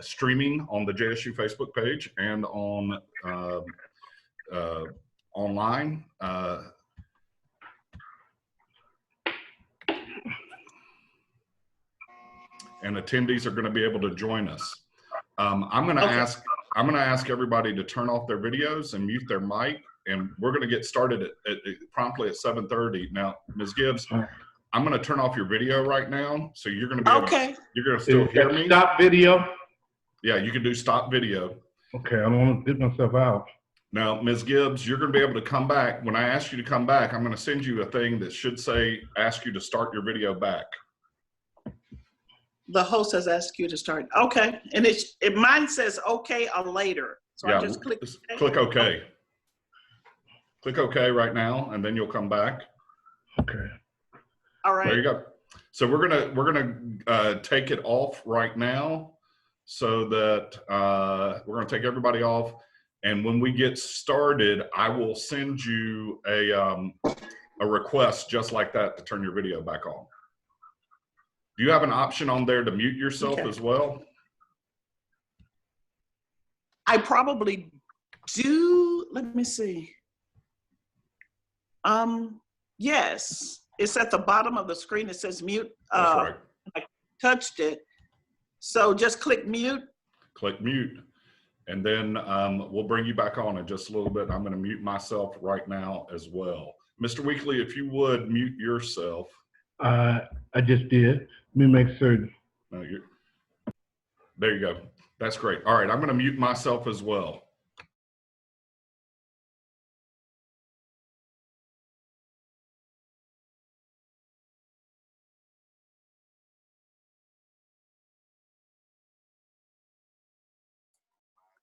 streaming on the JSU Facebook page and on online. And attendees are going to be able to join us. I'm going to ask everybody to turn off their videos and mute their mic, and we're going to get started promptly at 7:30. Now, Ms. Gibbs, I'm going to turn off your video right now, so you're going to be able to, you're going to still hear me. Stop video? Yeah, you can do stop video. Okay, I don't want to get myself out. Now, Ms. Gibbs, you're going to be able to come back. When I ask you to come back, I'm going to send you a thing that should say, ask you to start your video back. The host has asked you to start. Okay, and mine says okay or later. So yeah, I just click OK. Click OK right now, and then you'll come back. Okay. All right. There you go. So we're gonna take it off right now, so that we're gonna take everybody off. And when we get started, I will send you a request just like that to turn your video back on. Do you have an option on there to mute yourself as well? I probably do. Let me see. Yes, it's at the bottom of the screen. It says mute. That's right. I touched it. So just click mute. Click mute. And then we'll bring you back on in just a little bit. I'm going to mute myself right now as well. Mr. Weakley, if you would mute yourself. I just did. Let me make certain. No, there you go. That's great. All right, I'm going to mute myself as well.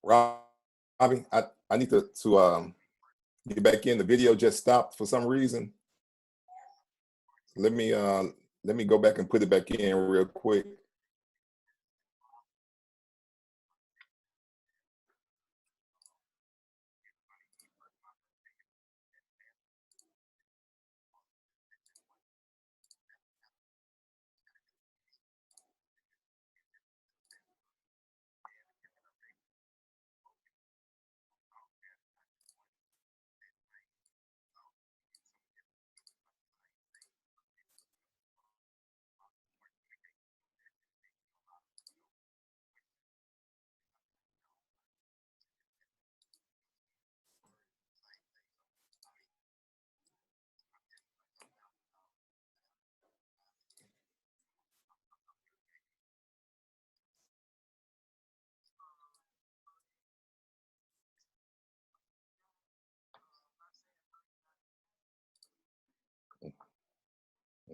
Robbie, I need to get back in. The video just stopped for some reason. Let me go back and put it back in real quick.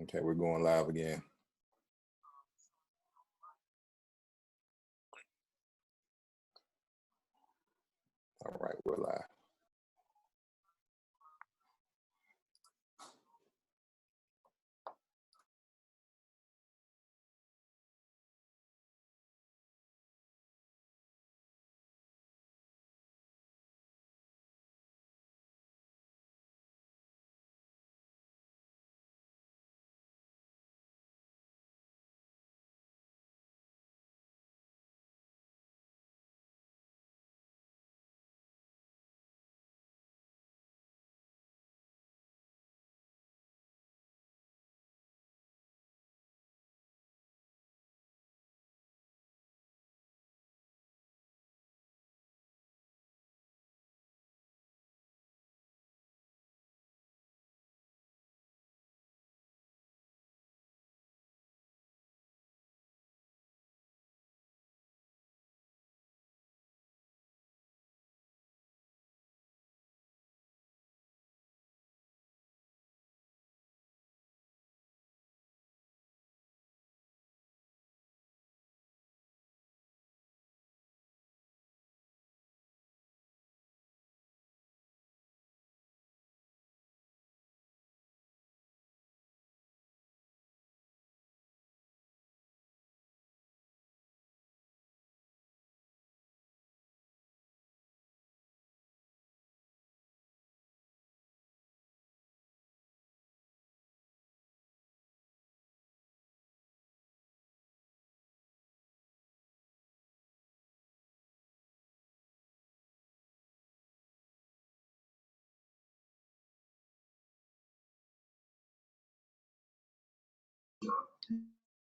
Okay, we're going live again. All right, we're live.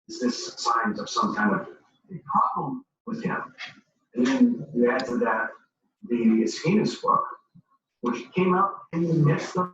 Is this signs of some kind of a problem with him? And then you add to that the Skena's book, which came out in the midst of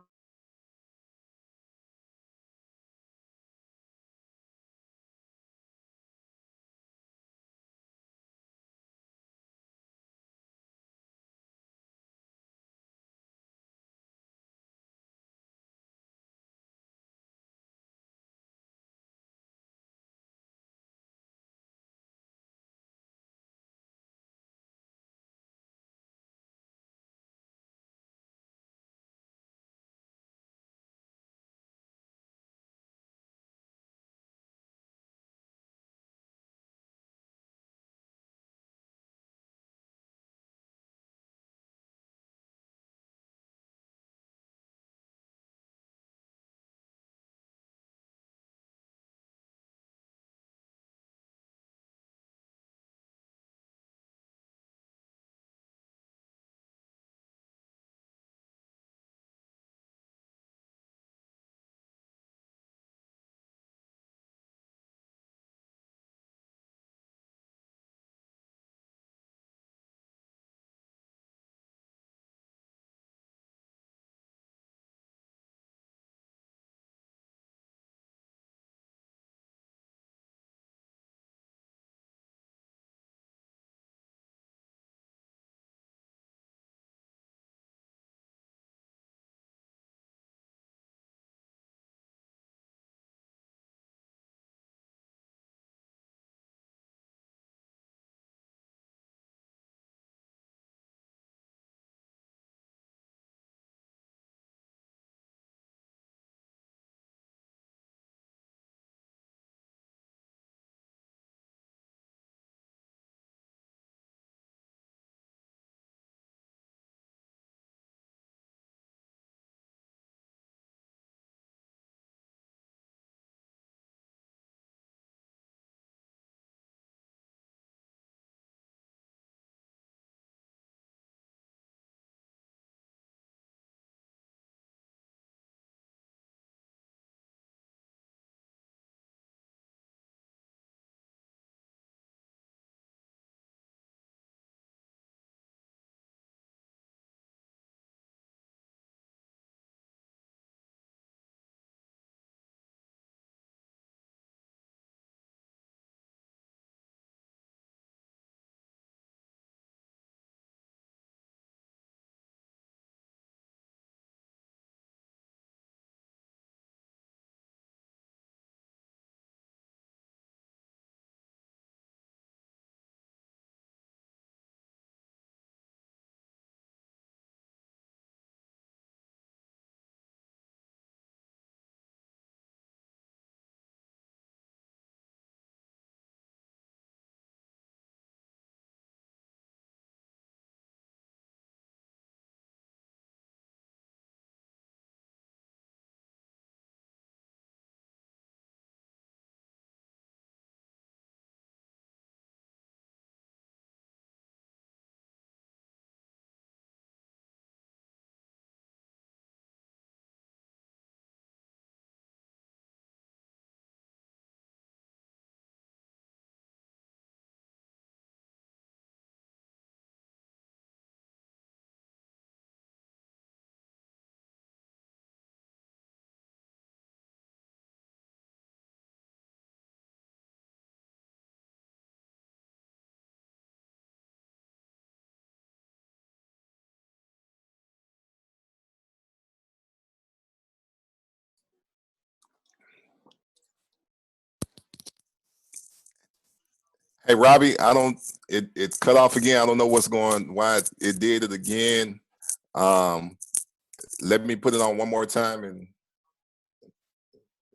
Hey, Robbie, I don't, it's cut off again. I don't know why it did it again. Let me put it on one more time and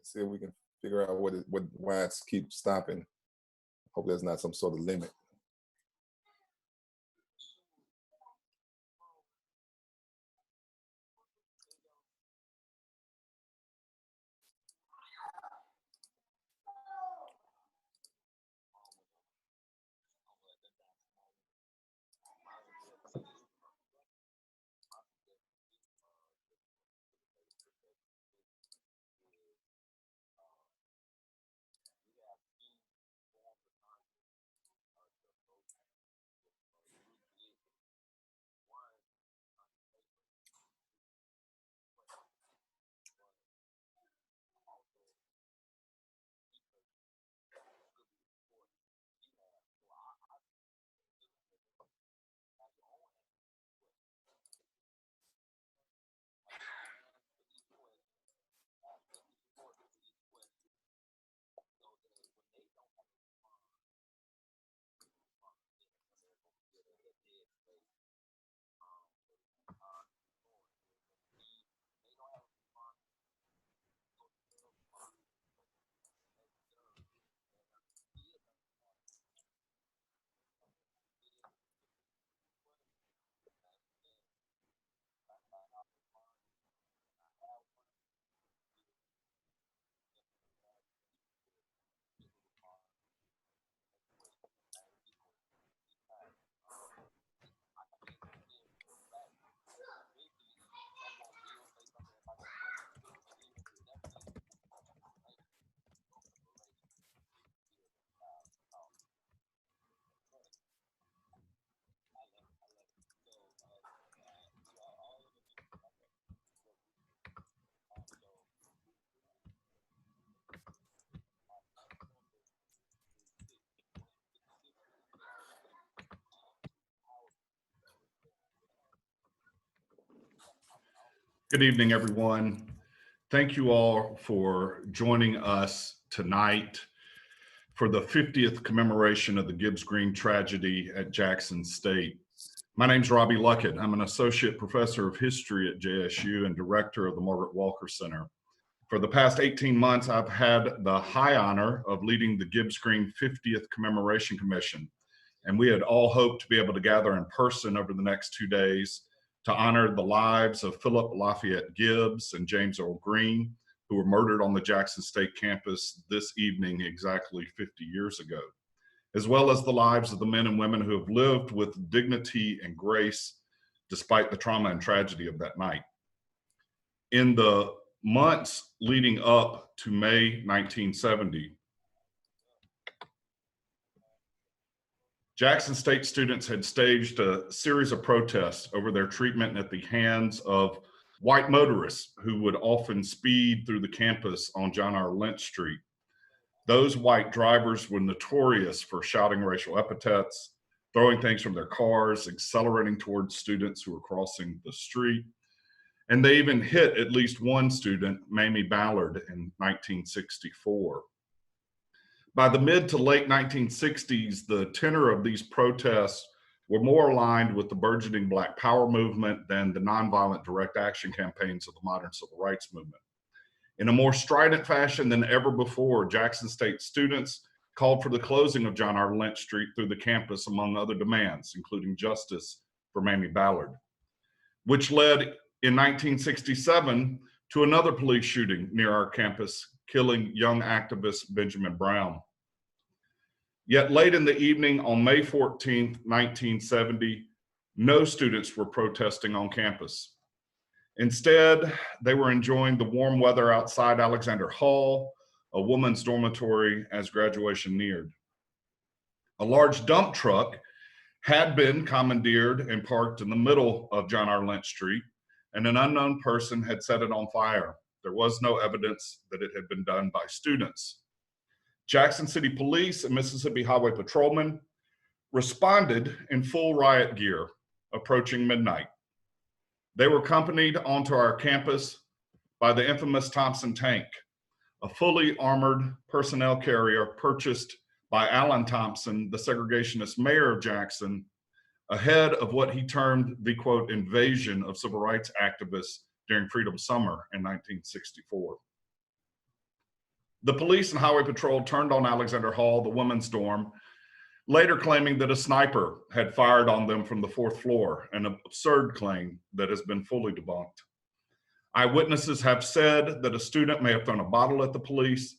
see if we can figure out why it keeps stopping. Hope there's not some sort of limit. Good evening, everyone. Thank you all for joining us tonight for the 50th commemoration of the Gibbs-Green tragedy at Jackson State. My name's Robbie Luckett. I'm an associate professor of history at JSU and director of the Margaret Walker Center. For the past 18 months, I've had the high honor of leading the Gibbs-Green 50th Commemoration Commission, and we had all hoped to be able to gather in person over the next 2 days to honor the lives of Phillip Lafayette Gibbs and James Earl Green, who were murdered on the Jackson State campus this evening exactly 50 years ago, as well as the lives of the men and women who have lived with dignity and grace despite the trauma and tragedy of that night. In the months leading up to May 1970, Jackson State students had staged a series of protests over their treatment at the hands of white motorists who would often speed through the campus on John R. Lynch Street. Those white drivers were notorious for shouting racial epithets, throwing things from their cars, accelerating towards students who were crossing the street. And they even hit at least one student, Mamie Ballard, in 1964. By the mid to late 1960s, the tenor of these protests were more aligned with the burgeoning Black Power movement than the nonviolent direct action campaigns of the modern civil rights movement. In a more strident fashion than ever before, Jackson State students called for the closing of John R. Lynch Street through the campus, among other demands, including justice for Mamie Ballard, which led in 1967 to another police shooting near our campus, killing young activist Benjamin Brown. Yet late in the evening on May 14, 1970, no students were protesting on campus. Instead, they were enjoying the warm weather outside Alexander Hall, a woman's dormitory, as graduation neared. A large dump truck had been commandeered and parked in the middle of John R. Lynch Street, and an unknown person had set it on fire. There was no evidence that it had been done by students. Jackson City Police and Mississippi Highway Patrolmen responded in full riot gear approaching midnight. They were accompanied onto our campus by the infamous Thompson Tank, a fully armored personnel carrier purchased by Allen Thompson, the segregationist mayor of Jackson, ahead of what he termed the, quote, invasion of civil rights activists during Freedom Summer in 1964. The police and highway patrol turned on Alexander Hall, the women's dorm, later claiming that a sniper had fired on them from the 4th floor, an absurd claim that has been fully debunked. Eyewitnesses have said that a student may have thrown a bottle at the police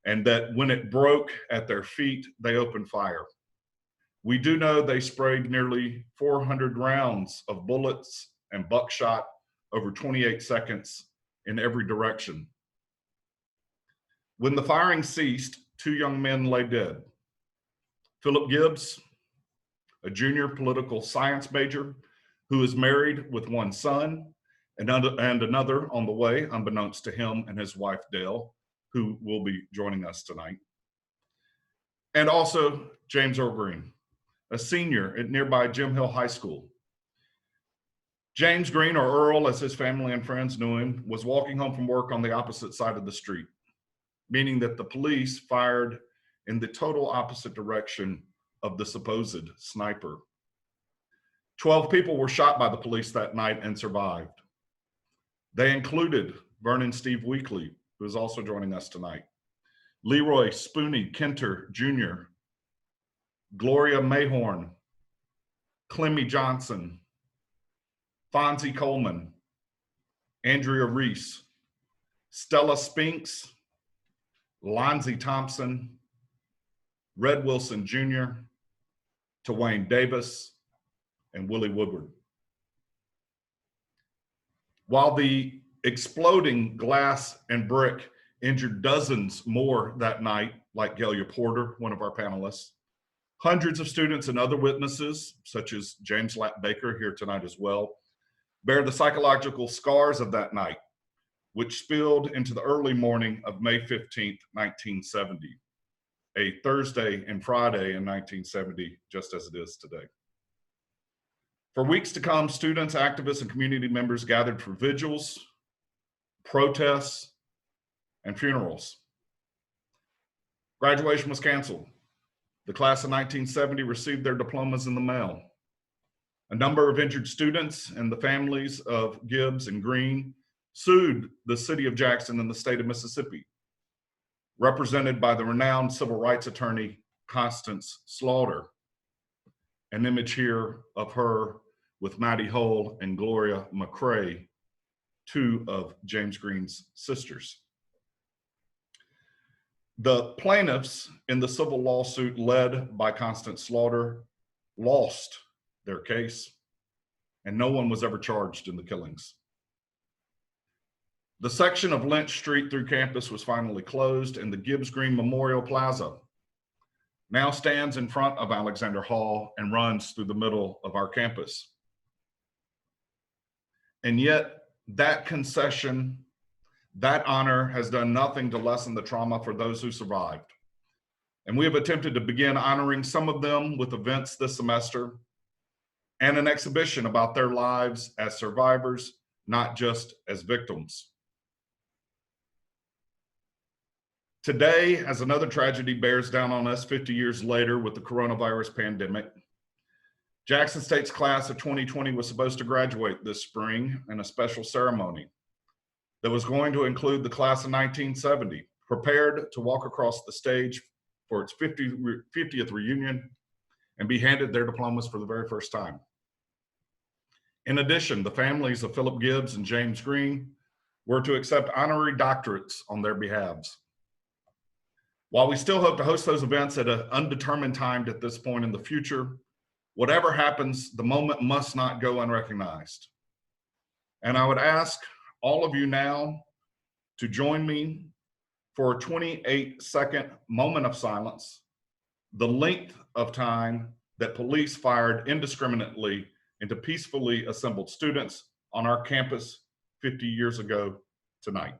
and that when it broke at their feet, they opened fire. We do know they sprayed nearly 400 rounds of bullets and buckshot over 28 seconds in every direction. When the firing ceased, 2 young men lay dead. Phillip Gibbs, a junior political science major who is married with 1 son and another on the way, unbeknownst to him and his wife, Dale, who will be joining us tonight. And also James Earl Green, a senior at nearby Jim Hill High School. James Green, or Earl as his family and friends knew him, was walking home from work on the opposite side of the street, meaning that the police fired in the total opposite direction of the supposed sniper. 12 people were shot by the police that night and survived. They included Vernon Steve Weakley, who is also joining us tonight, Leroy Spoony Kenter Jr., Gloria Mayhorn, Clemmy Johnson, Fonzie Coleman, Andrea Reese, Stella Spinks, Lonzie Thompson, Red Wilson Jr., Tawayne Davis, and Willie Woodward. While the exploding glass and brick injured dozens more that night, like Gailya Porter, one of our panelists, hundreds of students and other witnesses, such as James Lapp Baker here tonight as well, bear the psychological scars of that night, which spilled into the early morning of May 15th, 1970, a Thursday and Friday in 1970, just as it is today. For weeks to come, students, activists, and community members gathered for vigils, protests, and funerals. Graduation was canceled. The class of 1970 received their diplomas in the mail. A number of injured students and the families of Gibbs and Green sued the city of Jackson and the state of Mississippi, represented by the renowned civil rights attorney, Constance Slaughter. An image here of her with Mattie and Gloria McCray, two of James Green's sisters. The plaintiffs in the civil lawsuit led by Constance Slaughter lost their case, and no one was ever charged in the killings. The section of Lynch Street through campus was finally closed, and the Gibbs-Green Memorial Plaza now stands in front of Alexander Hall and runs through the middle of our campus. And yet, that concession, that honor has done nothing to lessen the trauma for those who survived. And we have attempted to begin honoring some of them with events this semester and an exhibition about their lives as survivors, not just as victims. Today, as another tragedy bears down on us 50 years later with the coronavirus pandemic, Jackson State's class of 2020 was supposed to graduate this spring in a special ceremony that was going to include the class of 1970, prepared to walk across the stage for its 50th reunion and be handed their diplomas for the very first time. In addition, the families of Phillip Gibbs and James Green were to accept honorary doctorates on their behalves. While we still hope to host those events at an undetermined time at this point in the future, whatever happens, the moment must not go unrecognized. And I would ask all of you now to join me for a 28-second moment of silence, the length of time that police fired indiscriminately into peacefully assembled students on our campus 50 years ago tonight.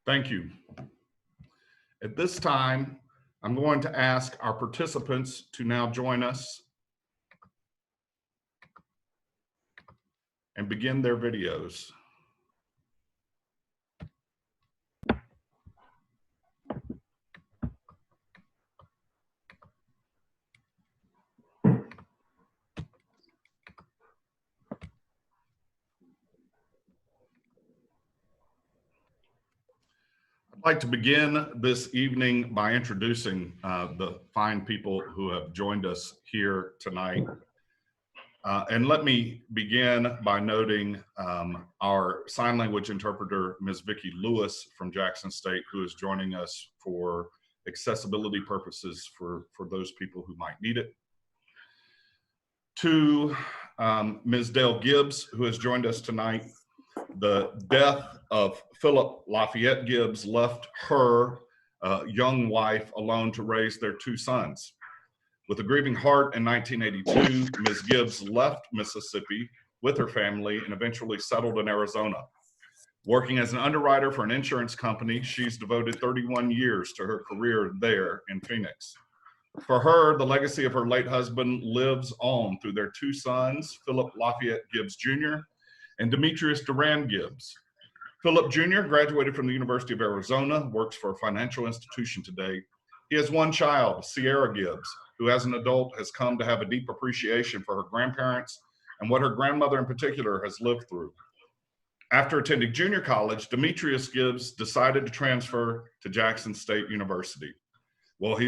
Thank you. At this time, I'm going to ask our participants to now join us and begin their videos. I'd like to begin this evening by introducing the fine people who have joined us here tonight. And let me begin by noting our sign language interpreter, Ms. Vicki Lewis from Jackson State, who is joining us for accessibility purposes for those people who might need it. To Ms. Dale Gibbs, who has joined us tonight. The death of Philip Lafayette Gibbs left her young wife alone to raise their two sons. With a grieving heart in 1982, Ms. Gibbs left Mississippi with her family and eventually settled in Arizona. Working as an underwriter for an insurance company, she's devoted 31 years to her career there in Phoenix. For her, the legacy of her late husband lives on through their two sons, Philip Lafayette Gibbs Jr. and Demetrius Duran Gibbs. Philip Jr. graduated from the University of Arizona, works for a financial institution today. He has one child, Sierra Gibbs, who as an adult has come to have a deep appreciation for her grandparents and what her grandmother in particular has lived through. After attending junior college, Demetrius Gibbs decided to transfer to Jackson State University. Well,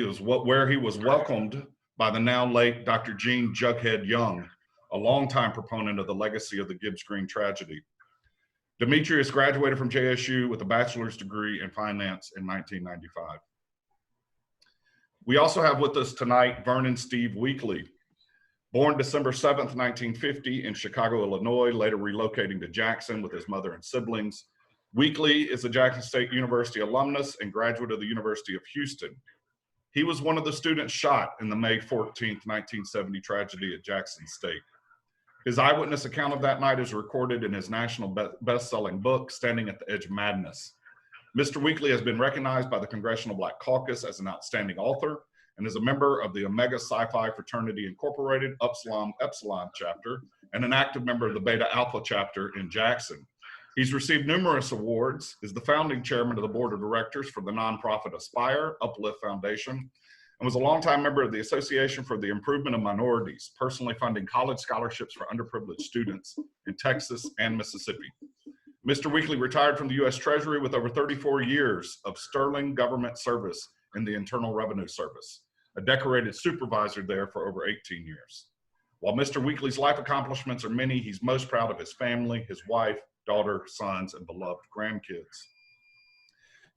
where he was welcomed by the now late Dr. Gene Jughead Young, a longtime proponent of the legacy of the Gibbs-Green tragedy. Demetrius graduated from JSU with a bachelor's degree in finance in 1995. We also have with us tonight Vernon Steve Weakley. Born December 7th, 1950 in Chicago, Illinois, later relocating to Jackson with his mother and siblings. Weakley is a Jackson State University alumnus and graduate of the University of Houston. He was one of the students shot in the May 14th, 1970 tragedy at Jackson State. His eyewitness account of that night is recorded in his national best-selling book, Standing at the Edge of Madness. Mr. Weakley has been recognized by the Congressional Black Caucus as an outstanding author and is a member of the Omega Psi-Phi Fraternity Incorporated Upsilon chapter and an active member of the Beta Alpha chapter in Jackson. He's received numerous awards, is the founding chairman of the board of directors for the nonprofit Aspire Uplift Foundation, and was a longtime member of the Association for the Improvement of Minorities, personally funding college scholarships for underprivileged students in Texas and Mississippi. Mr. Weakley retired from the U.S. Treasury with over 34 years of sterling government service in the Internal Revenue Service, a decorated supervisor there for over 18 years. While Mr. Weakley's life accomplishments are many, he's most proud of his family, his wife, daughter, sons, and beloved grandkids.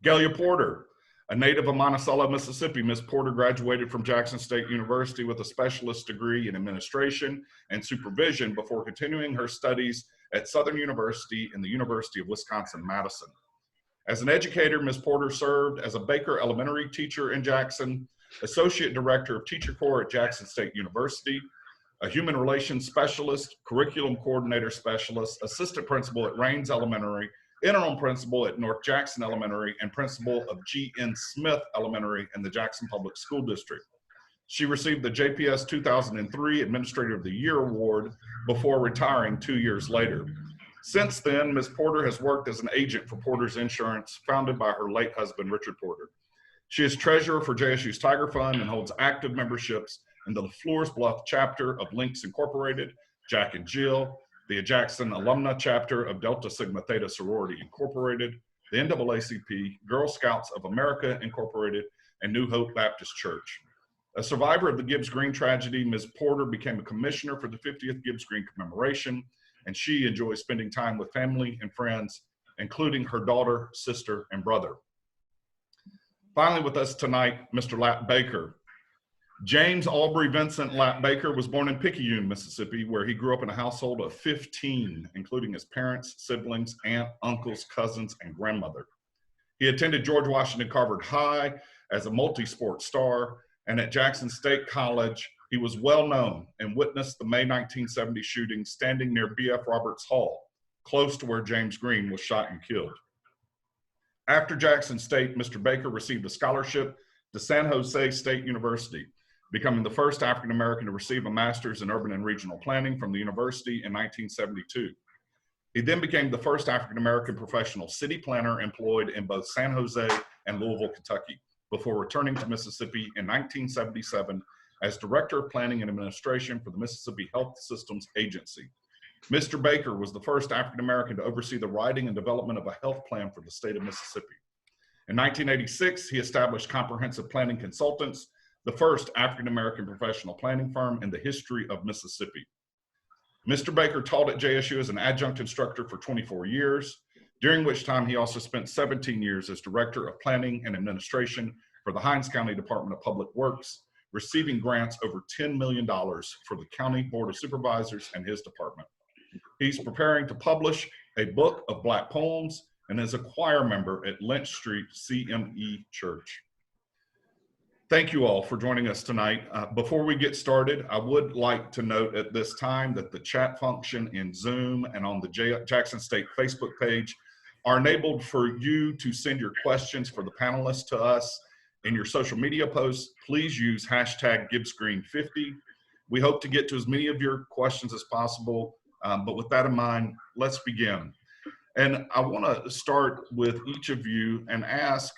Gailya Porter, a native of Monticello, Mississippi, Ms. Porter graduated from Jackson State University with a specialist degree in administration and supervision before continuing her studies at Southern University and the University of Wisconsin-Madison. As an educator, Ms. Porter served as a Baker elementary teacher in Jackson, associate director of Teacher Corps at Jackson State University, a human relations specialist, curriculum coordinator specialist, assistant principal at Raines Elementary, interim principal at North Jackson Elementary, and principal of G.N. Smith Elementary in the Jackson Public School District. She received the JPS 2003 Administrator of the Year Award before retiring 2 years later. Since then, Ms. Porter has worked as an agent for Porter's Insurance, founded by her late husband, Richard Porter. She is treasurer for JSU's Tiger Fund and holds active memberships in the Floors Bluff chapter of Links Incorporated, Jack and Jill, the Jackson Alumna chapter of Delta Sigma Theta Sorority Incorporated, the NAACP, Girl Scouts of America Incorporated, and New Hope Baptist Church. A survivor of the Gibbs-Green tragedy, Ms. Porter became a commissioner for the 50th Gibbs-Green Commemoration, and she enjoys spending time with family and friends, including her daughter, sister, and brother. Finally with us tonight, Mr. Lap Baker. James Aubrey Vincent Lap Baker was born in Picayune, Mississippi, where he grew up in a household of 15, including his parents, siblings, aunt, uncles, cousins, and grandmother. He attended George Washington Carver High as a multi-sport star, and at Jackson State College, he was well known and witnessed the May 1970 shooting standing near B.F. Roberts Hall, close to where James Green was shot and killed. After Jackson State, Mr. Baker received a scholarship to San Jose State University, becoming the first African-American to receive a master's in urban and regional planning from the university in 1972. He then became the first African-American professional city planner employed in both San Jose and Louisville, Kentucky, before returning to Mississippi in 1977 as Director of Planning and Administration for the Mississippi Health Systems Agency. Mr. Baker was the first African-American to oversee the writing and development of a health plan for the state of Mississippi. In 1986, he established Comprehensive Planning Consultants, the first African-American professional planning firm in the history of Mississippi. Mr. Baker taught at JSU as an adjunct instructor for 24 years, during which time he also spent 17 years as Director of Planning and Administration for the Hinds County Department of Public Works, receiving grants over $10 million for the County Board of Supervisors and his department. He's preparing to publish a book of Black poems and is a choir member at Lynch Street CME Church. Thank you all for joining us tonight. Before we get started, I would like to note at this time that the chat function in Zoom and on the Jackson State Facebook page are enabled for you to send your questions for the panelists to us. In your social media posts, please use hashtag Gibbs-Green50. We hope to get to as many of your questions as possible, but with that in mind, let's begin. And I want to start with each of you and ask,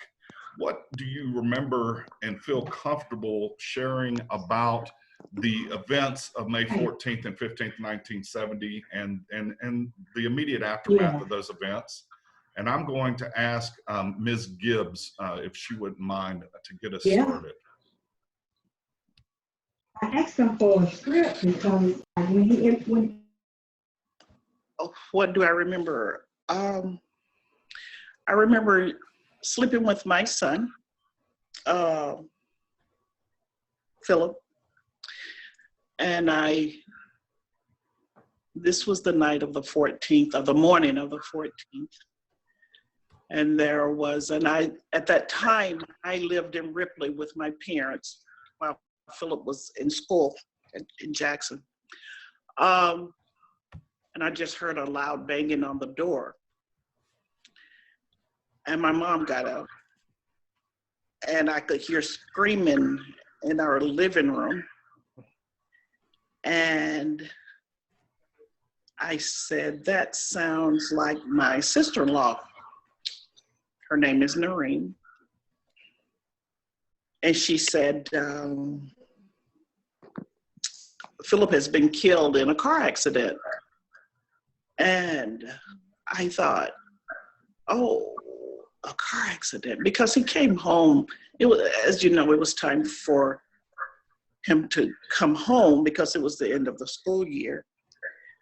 what do you remember and feel comfortable sharing about the events of May 14th and 15th, 1970 and the immediate aftermath of those events? And I'm going to ask Ms. Gibbs if she wouldn't mind to get us started. I asked him for a script because when What do I remember? I remember sleeping with my son, Phillip, And this was the night of the 14th, of the morning of the 14th. And there was, at that time, I lived in Ripley with my parents while Phillip was in school in Jackson. And I just heard a loud banging on the door. And my mom got up. And I could hear screaming in our living room. And I said, that sounds like my sister-in-law. Her name is Noreen. And she said, Phillip has been killed in a car accident. And I thought, oh, a car accident, because he came home. It was, as you know, it was time for him to come home because it was the end of the school year.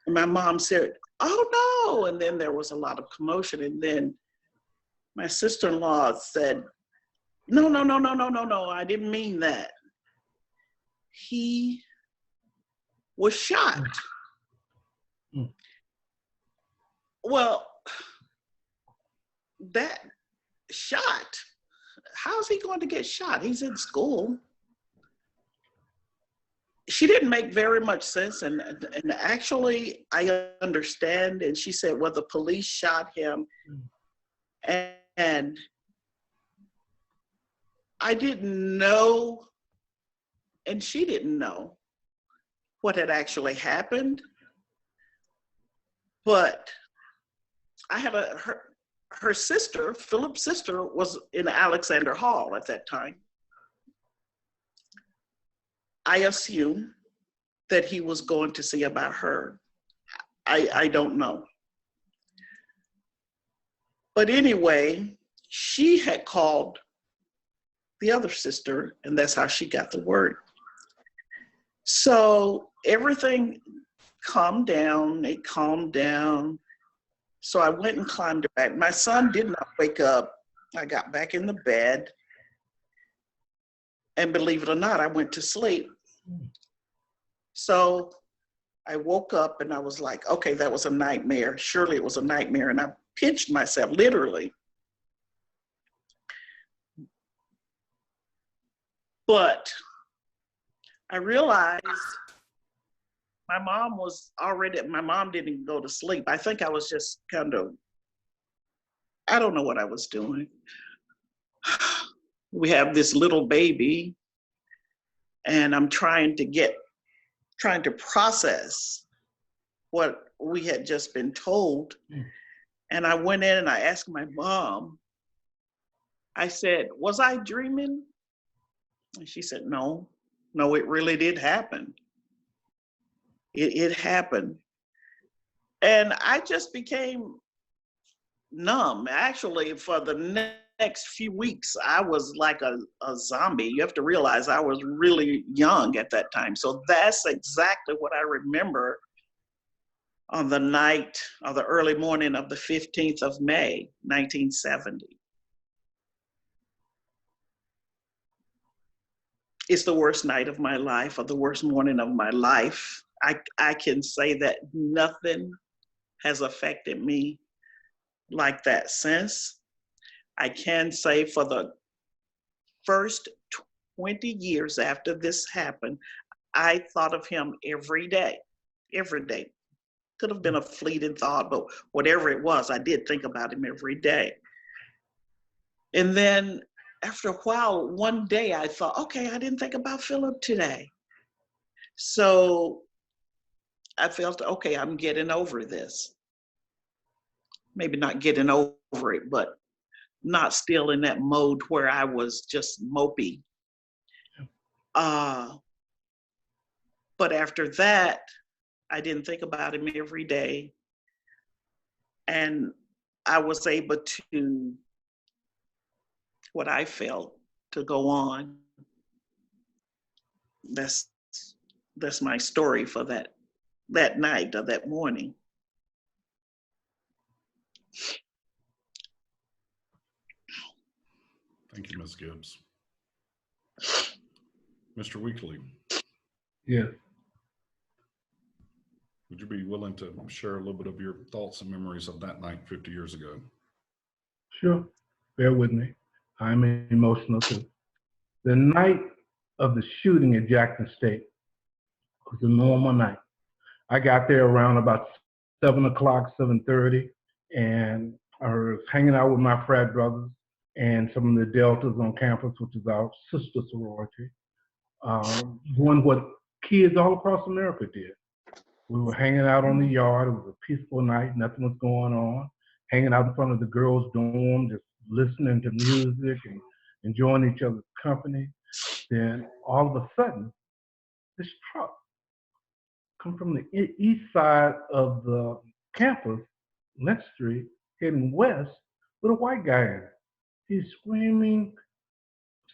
And my mom said, oh no. And then there was a lot of commotion. And then my sister-in-law said, no, I didn't mean that. He was shot. Mm. Well, that shot, how's he going to get shot? He's in school. She didn't make very much sense, and actually I understand. And she said, well, the police shot him. And I didn't know, and she didn't know what had actually happened. But I had her sister, Phillip's sister, was in Alexander Hall at that time. I assume that he was going to see about her. I don't know. But anyway, she had called the other sister, and that's how she got the word. So everything calmed down, it calmed down. So I went and climbed back. My son did not wake up. I got back in the bed, and believe it or not, I went to sleep. So I woke up and I was like, okay, that was a nightmare. Surely it was a nightmare. And I pinched myself, literally. But I realized my mom didn't go to sleep. I think I was just I don't know what I was doing. We have this little baby, and I'm trying to process what we had just been told. And I went in and I asked my mom, I said, was I dreaming? And she said, no, it really did happen. It happened. And I just became numb. Actually, for the next few weeks, I was like a zombie. You have to realize I was really young at that time. So that's exactly what I remember on the night or the early morning of the 15th of May, 1970. It's the worst night of my life, or the worst morning of my life. I can say that nothing has affected me like that since. I can say for the first 20 years after this happened, I thought of him every day. Could have been a fleeting thought, but whatever it was, I did think about him every day. And then after a while, one day I thought, okay, I didn't think about Phillip today. So I felt, okay, I'm getting over this. Maybe not getting over it, but not still in that mode where I was just mopey. But after that, I didn't think about him every day. And I was able to, what I felt, to go on. That's my story for that night or that morning. Thank you, Ms. Gibbs. Mr. Weakley. Yes. Would you be willing to share a little bit of your thoughts and memories of that night 50 years ago? Sure, bear with me. I'm emotional too. The night of the shooting at Jackson State was a normal night. I got there around about 7 o'clock, 7:30, and I was hanging out with my frat brothers and some of the Deltas on campus, which is our sister sorority, doing what kids all across America did. We were hanging out on the yard. It was a peaceful night. Nothing was going on. Hanging out in front of the girls' dorm, just listening to music and enjoying each other's company. Then all of a sudden, this truck come from the east side of the campus, Lynch Street, heading west with a white guy in it. He's screaming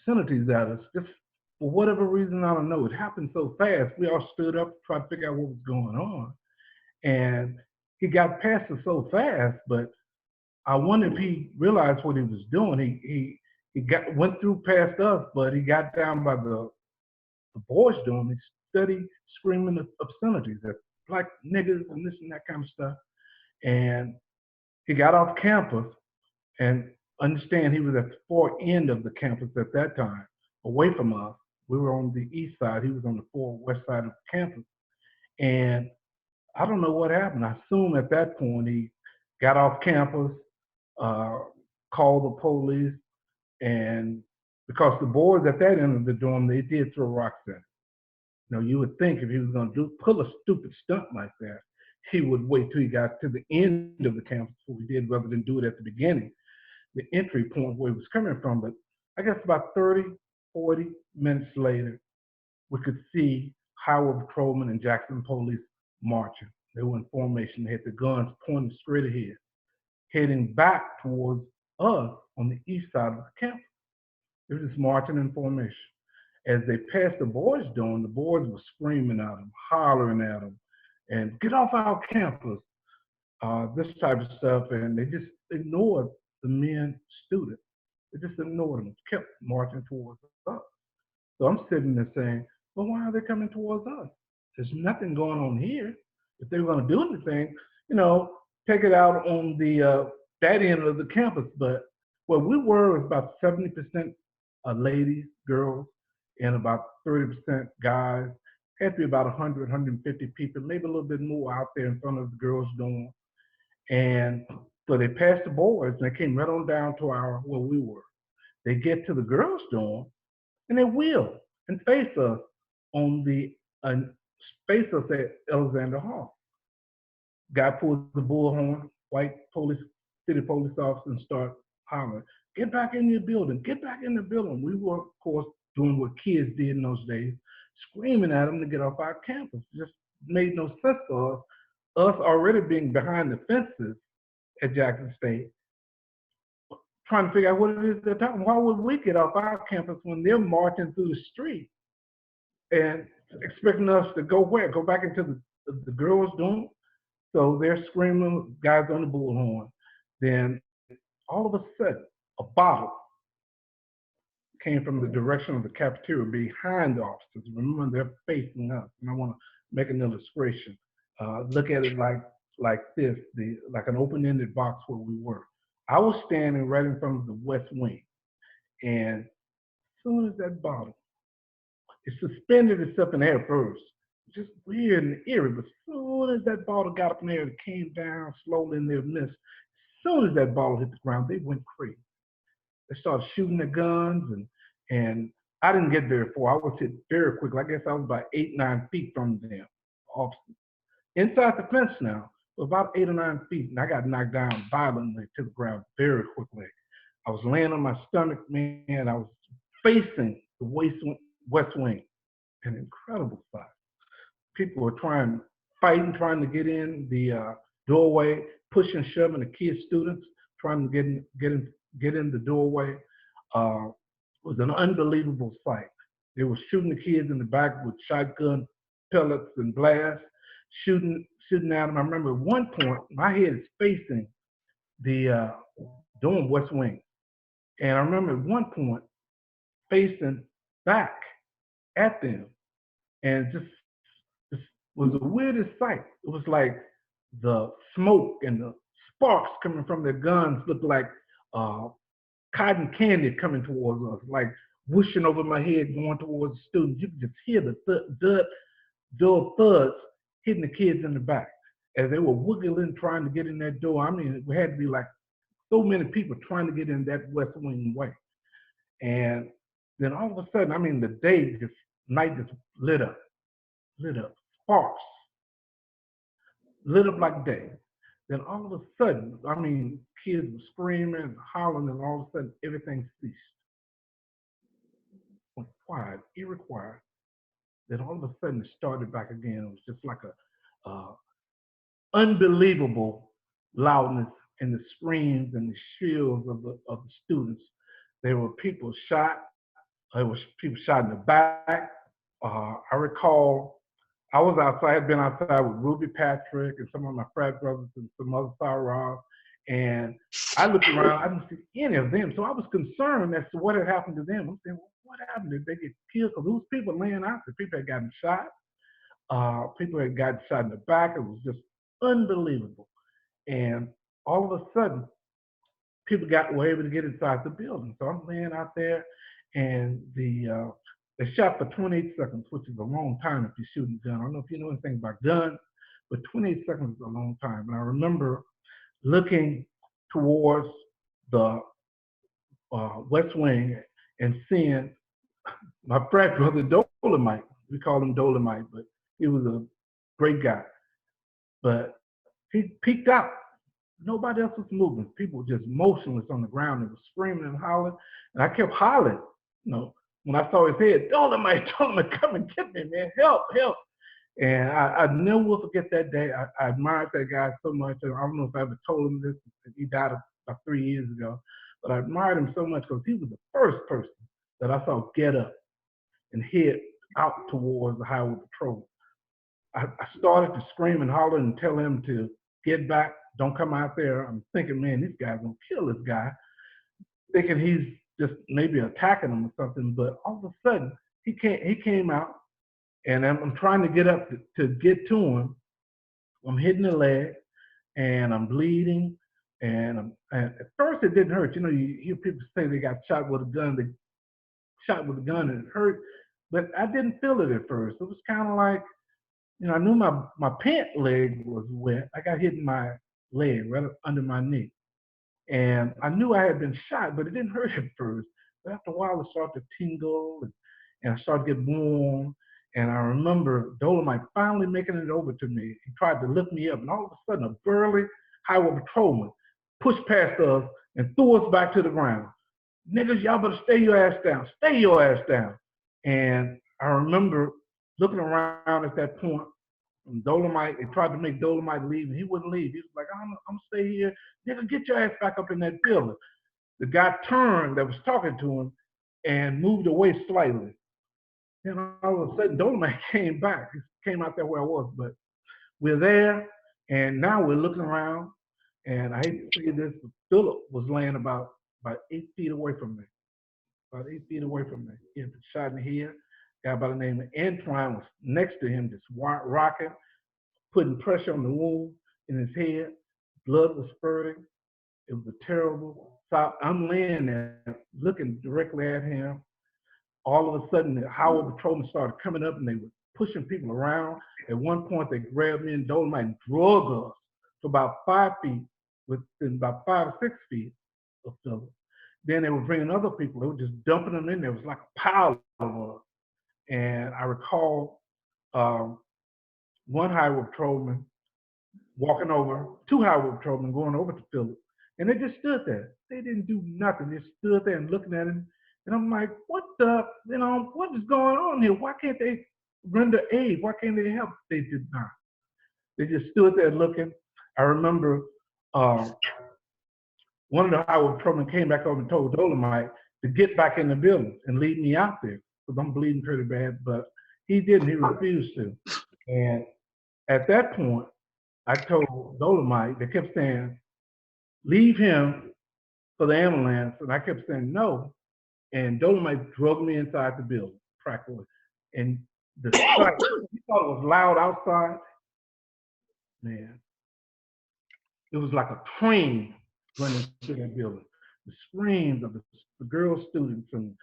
obscenities at us. Just for whatever reason, I don't know. It happened so fast. We all stood up, tried to figure out what was going on. And he got past us so fast, but I wonder if he realized what he was doing. He went through past us, but he got down by the boys' dorm. He studied screaming obscenities at black niggas and this and that kind of stuff. And he got off campus, and understand he was at the far end of the campus at that time, away from us. We were on the east side. He was on the far west side of the campus. And I don't know what happened. I assume at that point he got off campus, called the police, and because the boys at that end of the dorm, they did throw rocks at him. You know, you would think if he was going to pull a stupid stunt like that, he would wait till he got to the end of the campus before he did, rather than do it at the beginning, the entry point where he was coming from. But I guess about 30, 40 minutes later, we could see Highway Patrolmen and Jackson police marching. They were in formation. They had the guns pointed straight ahead, heading back towards us on the east side of the campus. They were just marching in formation. As they passed the boys' dorm, the boys were screaming at them, hollering at them, and get off our campus, this type of stuff. And they just ignored the men students. They just ignored them, kept marching towards us. So I'm sitting there saying, well, why are they coming towards us? There's nothing going on here. If they were going to do anything, you know, take it out on the that end of the campus. But where we were was about 70% ladies, girls, and about 30% guys. Had to be about 100, 150 people, maybe a little bit more out there in front of the girls' dorm. And so they passed the boys and they came right on down to where we were. They get to the girls' dorm and they wheel and face us on the face us at Alexander Hall. Guy pulls the bullhorn, white city police officer, and start hollering, get back in your building, get back in the building. We were, of course, doing what kids did in those days, screaming at them to get off our campus. Just made no sense to us. Us already being behind the fences at Jackson State, trying to figure out what it is they're talking. Why would we get off our campus when they're marching through the street and expecting us to go where? Go back into the girls' dorm? So they're screaming, guys on the bullhorn. Then all of a sudden, a bottle came from the direction of the cafeteria behind the officers. Remember, they're facing us. And I want to make an illustration. Look at it like this, like an open-ended box where we were. I was standing right in front of the west wing. And as soon as that bottle, it suspended itself in the air first. Just weird and eerie, but as soon as that bottle got up in the air, it came down slowly in their midst. As soon as that bottle hit the ground, they went crazy. They started shooting their guns, and I didn't get very far. I was hit very quickly. I guess I was about 8, 9 feet from them. Inside the fence now, about 8 or 9 feet, and I got knocked down violently to the ground very quickly. I was laying on my stomach, man. I was facing the west wing, an incredible spot. People were trying to get in the doorway, pushing, shoving the kids, students, trying to get in the doorway. It was an unbelievable sight. They were shooting the kids in the back with shotgun pellets and blasts, shooting at them. I remember at one point, my head is facing the dorm west wing. And I remember at one point, facing back at them and just was the weirdest sight. It was like the smoke and the sparks coming from their guns looked like cotton candy coming towards us, like whooshing over my head going towards the students. You could just hear the door thuds hitting the kids in the back as they were wiggling trying to get in that door. I mean, it had to be like so many people trying to get in that West Wing way. And then all of a sudden, I mean, the night just lit up, sparks, lit up like day. Then all of a sudden, I mean, kids were screaming and hollering, and all of a sudden, everything ceased. Went quiet, eerie quiet. Then all of a sudden, it started back again. It was just like a unbelievable loudness in the screams and the shrills of the students. There were people shot. There was people shot in the back. I recall I was outside, I had been outside with Ruby Patrick and some of my frat brothers and some other Rob, and I looked around, I didn't see any of them. So I was concerned as to what had happened to them. I'm saying, well, what happened? Did they get killed? Because those people laying out there, people had gotten shot. People had gotten shot in the back. It was just unbelievable. And all of a sudden, people were able to get inside the building. So I'm laying out there, and they shot for 28 seconds, which is a long time if you're shooting a gun. I don't know if you know anything about guns, but 28 seconds is a long time. And I remember looking towards the West Wing and seeing my frat brother Dolomite. We called him Dolomite, but he was a great guy. But he peeked out. Nobody else was moving. People were just motionless on the ground. They were screaming and hollering. And I kept hollering, when I saw his head, Dolomite, come and get me, man, help. And I never will forget that day. I admired that guy so much. And I don't know if I ever told him this. He died about 3 years ago. But I admired him so much because he was the first person that I saw get up and head out towards the highway patrol. I started to scream and holler and tell him to get back, don't come out there. I'm thinking, man, this guy's gonna kill this guy, thinking he's just maybe attacking him or something. But all of a sudden, he came out, and I'm trying to get up to get to him. I'm hitting the leg, and I'm bleeding. And at first, it didn't hurt. You hear people say they got shot with a gun. They shot with a gun and it hurt, but I didn't feel it at first. It was kind of like, I knew my pant leg was wet. I got hit in my leg right under my knee. And I knew I had been shot, but it didn't hurt at first. But after a while, it started to tingle, and I started to get warm. And I remember Dolomite finally making it over to me. He tried to lift me up, and all of a sudden, a burly highway patrolman pushed past us and threw us back to the ground. Niggas, y'all better stay your ass down. Stay your ass down. And I remember looking around at that point, and Dolomite, they tried to make Dolomite leave, and he wouldn't leave. He was like, I'm gonna stay here. Nigga, get your ass back up in that building. The guy turned that was talking to him and moved away slightly. And all of a sudden, Dolomite came back. He came out there where I was, but we're there, and now we're looking around, and I hate to say this, but Phillip was laying about 8 feet away from me. About 8 feet away from me. He had been shot in the head. A guy by the name of Antoine was next to him, just rocking, putting pressure on the wound in his head. Blood was spurting. It was a terrible sight. I'm laying there looking directly at him. All of a sudden, the highway patrolmen started coming up, and they were pushing people around. At one point, they grabbed me and Dolomite and drug us to about 5 feet, within about 5 or 6 feet of Phillip. Then they were bringing other people. They were just dumping them in there. It was like a pile of us. And I recall one highway patrolman walking over, 2 highway patrolmen going over to Phillip, and they just stood there. They didn't do nothing. They stood there and looking at him. And I'm like, what is going on here? Why can't they render aid? Why can't they help? They did not. They just stood there looking. I remember one of the highway patrolmen came back over and told Dolomite to get back in the building and leave me out there, because I'm bleeding pretty bad, but he didn't. He refused to. And at that point, I told Dolomite, they kept saying, leave him for the ambulance, and I kept saying no. And Dolomite drug me inside the building, practically. And the sight, you thought it was loud outside, man. It was like a train running through that building. The screams of the girl students, and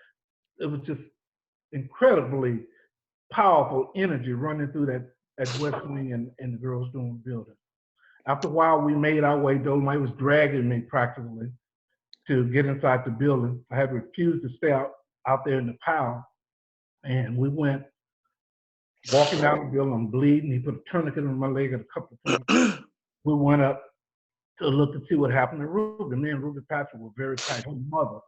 it was just incredibly powerful energy running through that West Wing and the girls' dorm building. After a while, we made our way. Dolomite was dragging me practically to get inside the building. I had refused to stay out there in the pile, and we went walking down the building. I'm bleeding. He put a tourniquet on my leg at a couple of points. We went up to look to see what happened to Ruby. Me and Ruby Patrick were very tight. Her mother,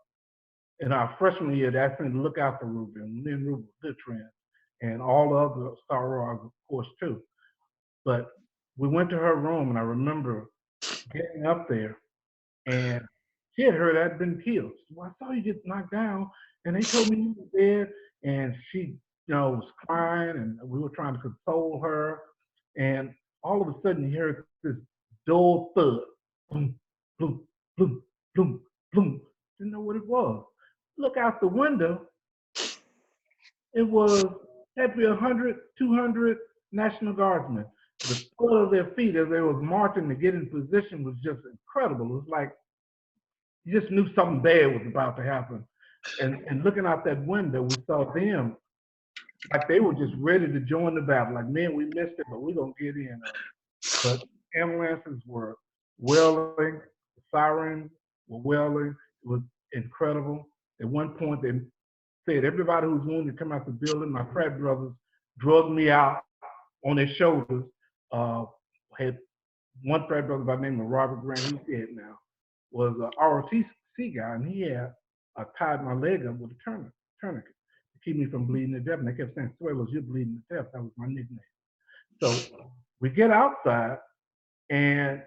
in our freshman year, they asked me to look out for Ruby. And me and Ruby were good friends, and all the other sorors, of course, too. But we went to her room, and I remember getting up there, and she had heard I'd been killed. So I saw you get knocked down, and they told me you were dead. And she, was crying, and we were trying to console her. And all of a sudden, you heard this dull thud, boom, boom, boom, boom, boom. Didn't know what it was. Look out the window. It had to be 100, 200 National Guardsmen. The thud of their feet as they was marching to get in position was just incredible. It was like you just knew something bad was about to happen. And looking out that window, we saw them like they were just ready to join the battle. Like, man, we missed it, but we're going to get in. But ambulances were wailing, the sirens were wailing. It was incredible. At one point, they said everybody who was wounded come out the building. My frat brothers drugged me out on their shoulders. Had one frat brother by the name of Robert Grant, he's dead now, was an ROTC guy, and he had tied my leg up with a tourniquet to keep me from bleeding to death. And they kept saying, "Swellos, you're bleeding to death." That was my nickname. So we get outside, and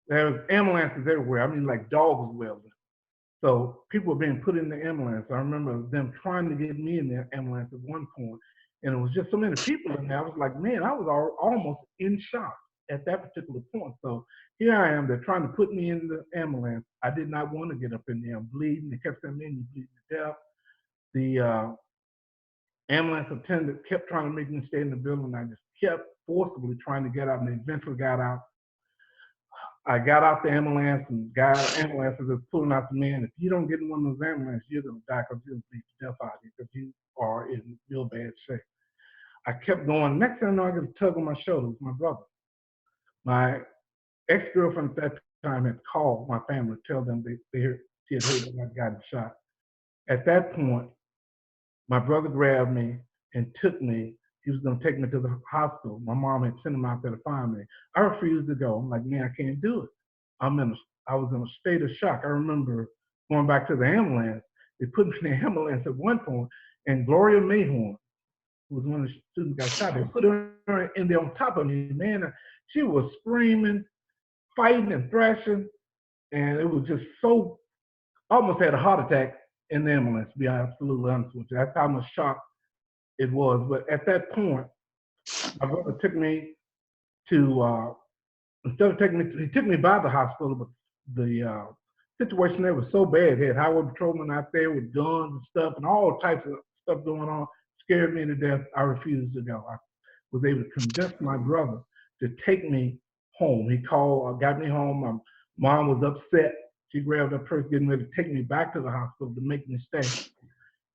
there was ambulances everywhere. I mean, like dogs wailing. So people were being put in the ambulance. I remember them trying to get me in the ambulance at one point, and it was just so many people in there. I was like, man, I was almost in shock at that particular point. So here I am. They're trying to put me in the ambulance. I did not want to get up in there. I'm bleeding. They kept saying, man, you're bleeding to death. The ambulance attendant kept trying to make me stay in the building. I just kept forcibly trying to get out, and they eventually got out. I got out the ambulance, and ambulances are pulling out the man. If you don't get in one of those ambulances, you're going to die because you'll bleed to death out here because you are in real bad shape. I kept going. Next thing I know, I get a tug on my shoulder. It was my brother. My ex-girlfriend at that time had called my family to tell them she had heard that I'd gotten shot. At that point, my brother grabbed me and took me. He was going to take me to the hospital. My mom had sent him out there to find me. I refused to go. I'm like, man, I can't do it. I was in a state of shock. I remember going back to the ambulance. They put me in the ambulance at one point, and Gloria Mayhorn, who was one of the students got shot, they put her in there on top of me. Man, she was screaming, fighting and thrashing, and it was just so, almost had a heart attack in the ambulance, to be absolutely honest with you. That's how much shock it was. But at that point, my brother took me to, instead of taking me, he took me by the hospital, but the situation there was so bad. They had highway patrolmen out there with guns and stuff and all types of stuff going on. Scared me to death. I refused to go. I was able to convince my brother to take me home. He called, got me home. My mom was upset. She grabbed her purse, getting ready to take me back to the hospital to make me stay.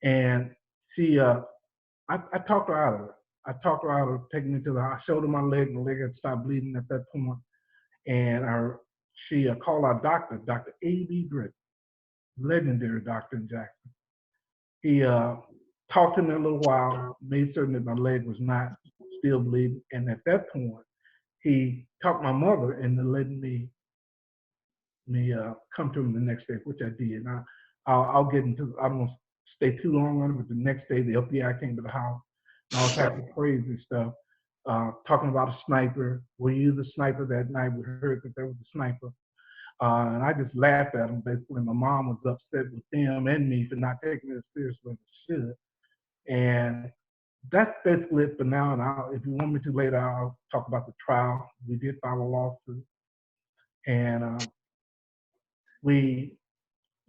And she, I talked her out of it. I talked her out of taking me to the hospital. I showed her my leg. My leg had stopped bleeding at that point. And she called our doctor, Dr. A.B. Britt, legendary doctor in Jackson. He talked to me a little while, made certain that my leg was not still bleeding. And at that point, he talked my mother into letting me come to him the next day, which I did. Now, I'll get into, I don't want to stay too long on it, but the next day, the FBI came to the house, and all types of crazy stuff, talking about a sniper. Were you the sniper that night? We heard that there was a sniper. And I just laughed at him, basically. My mom was upset with them and me for not taking it as seriously as I should. And that's basically it for now. And if you want me to later, I'll talk about the trial. We did file a lawsuit. And we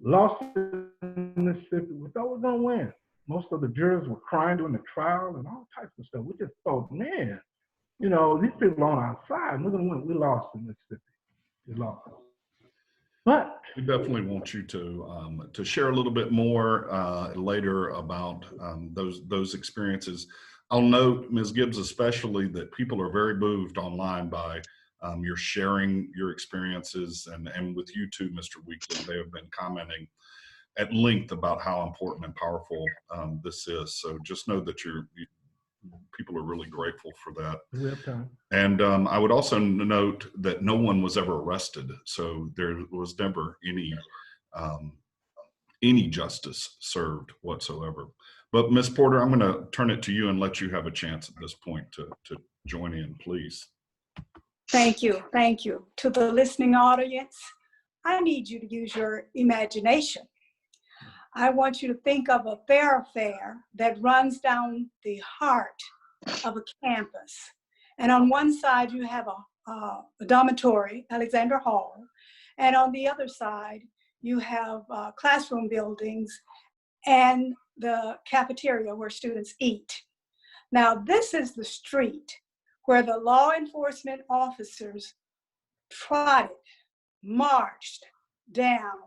lost in Mississippi. We thought we were going to win. Most of the jurors were crying during the trial and all types of stuff. We just thought, man, you know, these people on our side. And we're gonna win. We lost in Mississippi. We lost. But we definitely want you to share a little bit more later about those experiences. I'll note, Ms. Gibbs, especially that people are very moved online by your sharing your experiences, and with you too, Mr. Weakley. They have been commenting at length about how important and powerful this is. So just know that people are really grateful for that. we have time. And I would also note that no one was ever arrested, so there was never any justice served whatsoever. But Ms. Porter, I'm going to turn it to you and let you have a chance at this point to join in, please. Thank you. Thank you. To the listening audience, I need you to use your imagination. I want you to think of a thoroughfare that runs down the heart of a campus. And on one side, you have a dormitory, Alexander Hall. And on the other side, you have classroom buildings and the cafeteria where students eat. Now, this is the street where the law enforcement officers trotted, marched down,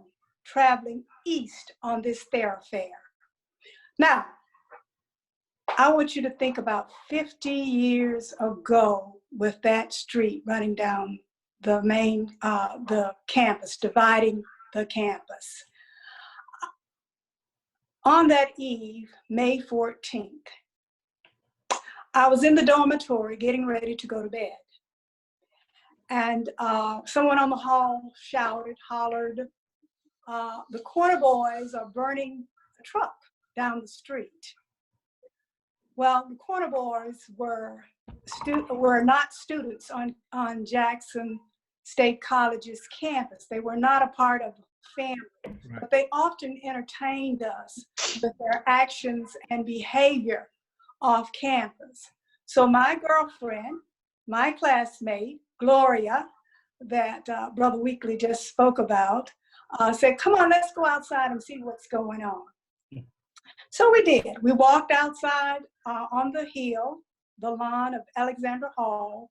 traveling east on this thoroughfare. Now, I want you to think about 50 years ago with that street running down the main, the campus, dividing the campus. On that eve, May 14th, I was in the dormitory getting ready to go to bed. And someone on the hall shouted, hollered, the corner boys are burning a truck down the street. Well, the corner boys were not students on Jackson State College's campus. They were not a part of the family, but they often entertained us with their actions and behavior off campus. So my girlfriend, my classmate, Gloria, that Brother Weakley just spoke about, said, come on, let's go outside and see what's going on. So we did. We walked outside on the hill, the lawn of Alexander Hall,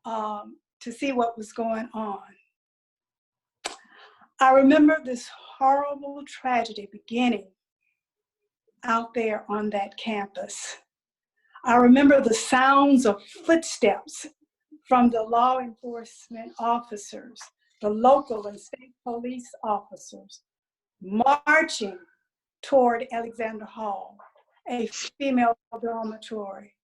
to see what was going on. I remember this horrible tragedy beginning out there on that campus. I remember the sounds of footsteps from the law enforcement officers, the local and state police officers, marching toward Alexander Hall, a female dormitory.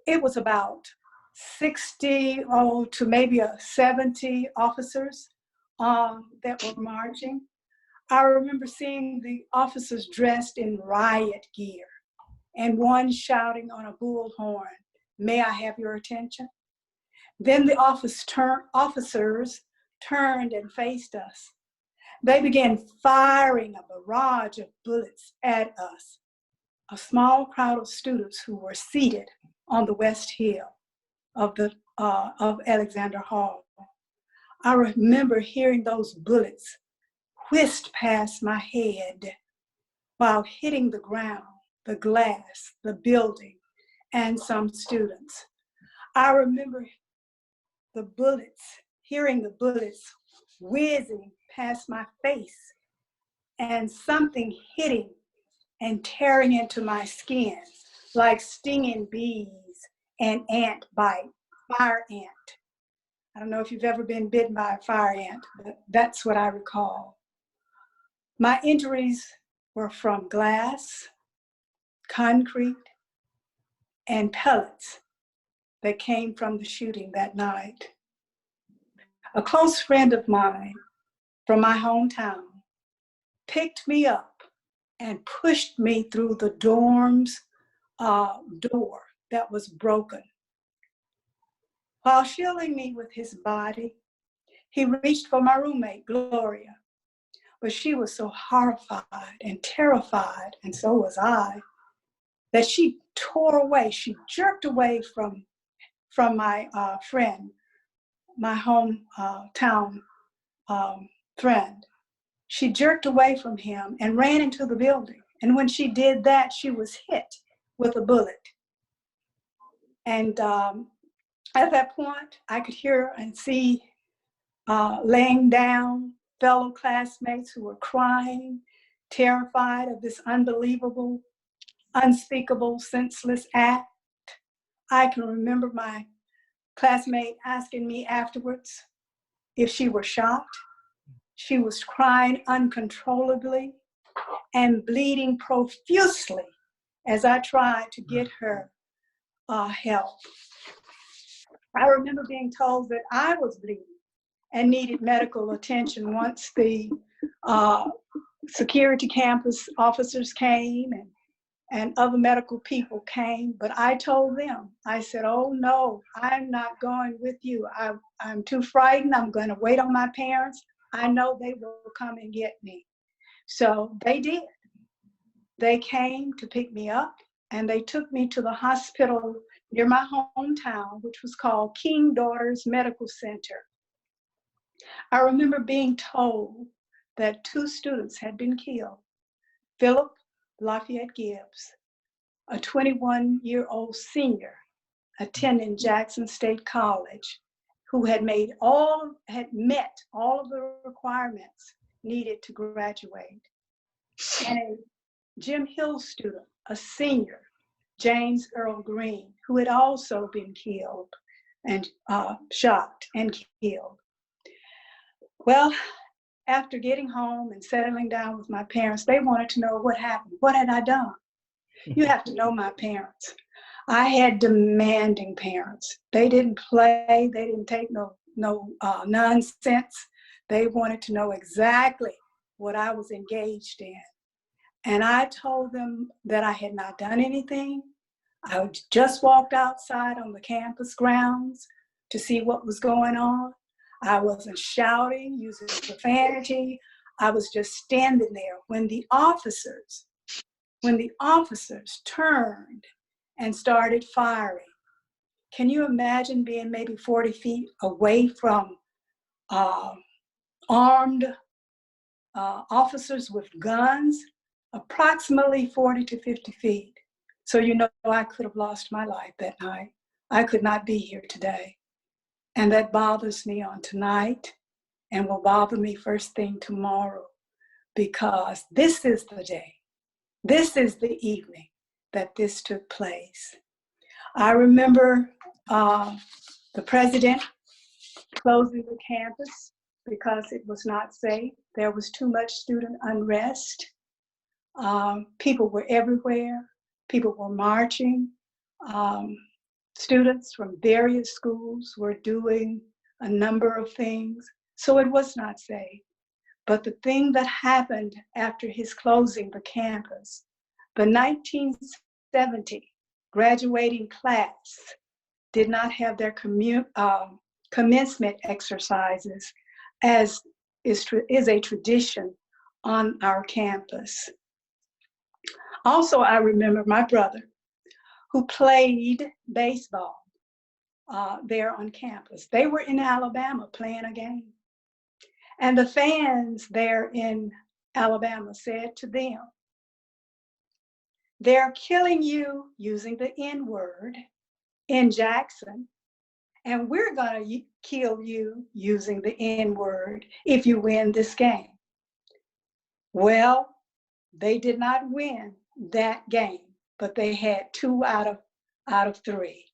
It was about 60 to maybe 70 officers that were marching. I remember seeing the officers dressed in riot gear and one shouting on a bullhorn, "May I have your attention?" Then the officers turned and faced us. They began firing a barrage of bullets at us, a small crowd of students who were seated on the west hill of Alexander Hall. I remember hearing those bullets whisked past my head while hitting the ground, the glass, the building, and some students. I remember the bullets, hearing the bullets whizzing past my face and something hitting and tearing into my skin like stinging bees and ant bite, fire ant. I don't know if you've ever been bitten by a fire ant, but that's what I recall. My injuries were from glass, concrete, and pellets that came from the shooting that night. A close friend of mine from my hometown picked me up and pushed me through the dorm's door that was broken. While shielding me with his body, he reached for my roommate, Gloria, but she was so horrified and terrified, and so was I, that she tore away. She jerked away from my friend, my hometown friend. She jerked away from him and ran into the building And when she did that, she was hit with a bullet. And at that point, I could hear and see laying down fellow classmates who were crying, terrified of this unbelievable, unspeakable, senseless act. I can remember my classmate asking me afterwards if she were shocked. She was crying uncontrollably and bleeding profusely as I tried to get her help. I remember being told that I was bleeding and needed medical attention once the security campus officers came and other medical people came. But I told them, I said, oh no, I'm not going with you. I'm too frightened. I'm going to wait on my parents. I know they will come and get me. So they did. They came to pick me up and they took me to the hospital near my hometown, which was called King Daughters Medical Center. I remember being told that 2 students had been killed. Phillip Lafayette Gibbs, a 21-year-old senior attending Jackson State College, who had met all of the requirements needed to graduate. And a Jim Hill student, a senior, James Earl Green, who had also been killed and shot and killed. Well, after getting home and settling down with my parents, they wanted to know what happened. What had I done? You have to know my parents. I had demanding parents. They didn't play. They didn't take no nonsense. They wanted to know exactly what I was engaged in. And I told them that I had not done anything. I just walked outside on the campus grounds to see what was going on. I wasn't shouting, using profanity. I was just standing there when the officers turned and started firing. Can you imagine being maybe 40 feet away from armed officers with guns, approximately 40 to 50 feet? So you know I could have lost my life that night. I could not be here today. And that bothers me on tonight and will bother me first thing tomorrow, because this is the day, this is the evening that this took place. I remember the president closing the campus because it was not safe. There was too much student unrest. People were everywhere. People were marching. Students from various schools were doing a number of things. So it was not safe. But the thing that happened after his closing the campus, the 1970 graduating class did not have their commencement exercises, as is a tradition on our campus. Also, I remember my brother, who played baseball there on campus. They were in Alabama playing a game. And the fans there in Alabama said to them, they're killing you using the N-word in Jackson, and we're gonna kill you using the N-word if you win this game. Well, they did not win that game, but they had 2 out of 3.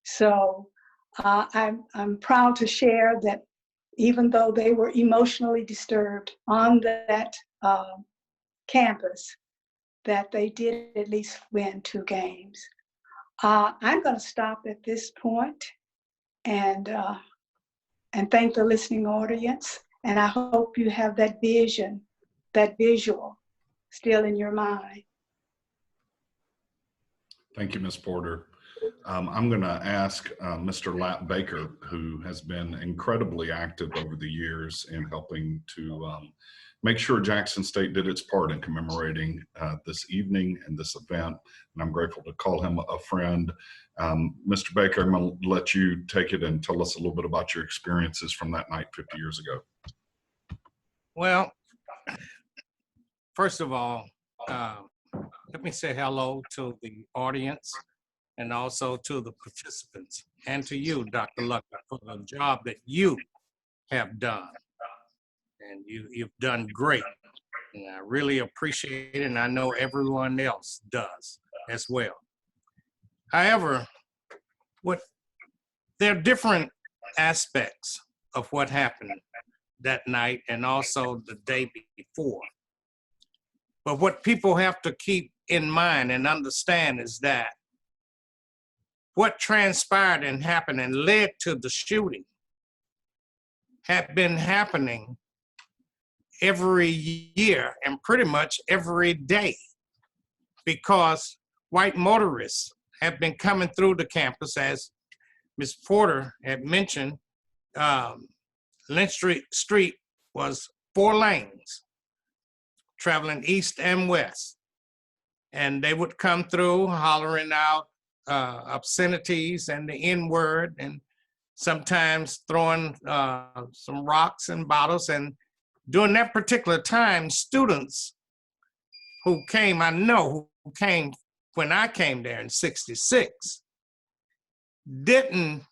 So I'm proud to share that even though they were emotionally disturbed on that campus, that they did at least win 2 games. I'm going to stop at this point and thank the listening audience. And I hope you have that vision, that visual still in your mind. Thank you, Ms. Porter. I'm going to ask Mr. Lat Baker, who has been incredibly active over the years in helping to make sure Jackson State did its part in commemorating this evening and this event. And I'm grateful to call him a friend. Mr. Baker, I'm going to let you take it and tell us a little bit about your experiences from that night 50 years ago. Well, first of all, let me say hello to the audience and also to the participants and to you, Dr. Luckett, for the job that you have done. And you've done great. And I really appreciate it, and I know everyone else does as well. However, there are different aspects of what happened that night and also the day before. But what people have to keep in mind and understand is that what transpired and happened and led to the shooting had been happening every year and pretty much every day, because white motorists have been coming through the campus, as Ms. Porter had mentioned. Lynch Street was 4 lanes traveling east and west, and they would come through hollering out obscenities and the N-word, and sometimes throwing some rocks and bottles. And during that particular time, students who came, I know who came when I came there in '66, didn't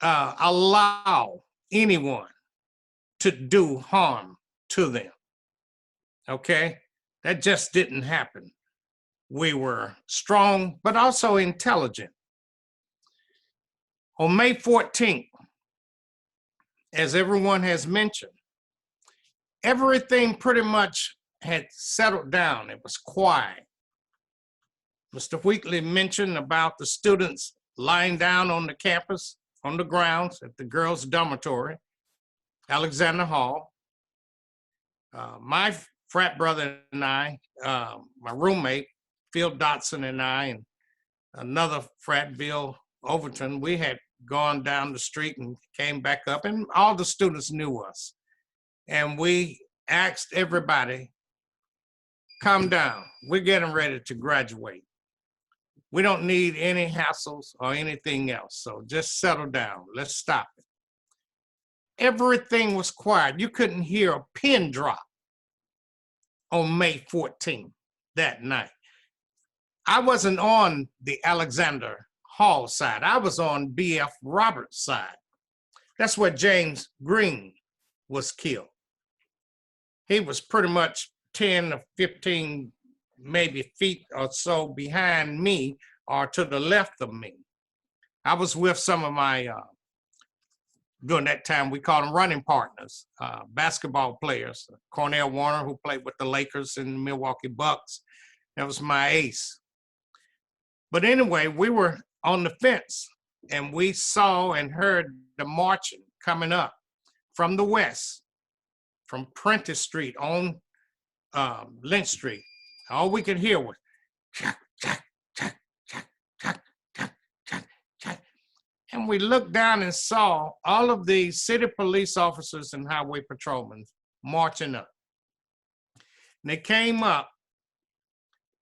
allow anyone to do harm to them, okay? That just didn't happen. We were strong, but also intelligent. On May 14th, as everyone has mentioned, everything pretty much had settled down. It was quiet. Mr. Weakley mentioned about the students lying down on the campus, on the grounds at the girls' dormitory, Alexander Hall. My frat brother and I, my roommate, Phil Dotson, and I, and another frat, Bill Overton, we had gone down the street and came back up, and all the students knew us. And we asked everybody, calm down. We're getting ready to graduate. We don't need any hassles or anything else. So just settle down. Let's stop it. Everything was quiet. You couldn't hear a pin drop on May 14th that night. I wasn't on the Alexander Hall side. I was on B.F. Roberts' side. That's where James Green was killed. He was pretty much 10 or 15 maybe feet or so behind me or to the left of me. I was with some of my, during that time, we called them running partners, basketball players. Cornell Warner, who played with the Lakers and the Milwaukee Bucks. That was my ace. But anyway, we were on the fence and we saw and heard the marching coming up from the west, from Prentice Street on Lynch Street. All we could hear was chack, chack, chack, chack, chack, chack, chack, chack. And we looked down and saw all of the city police officers and highway patrolmen marching up. And they came up,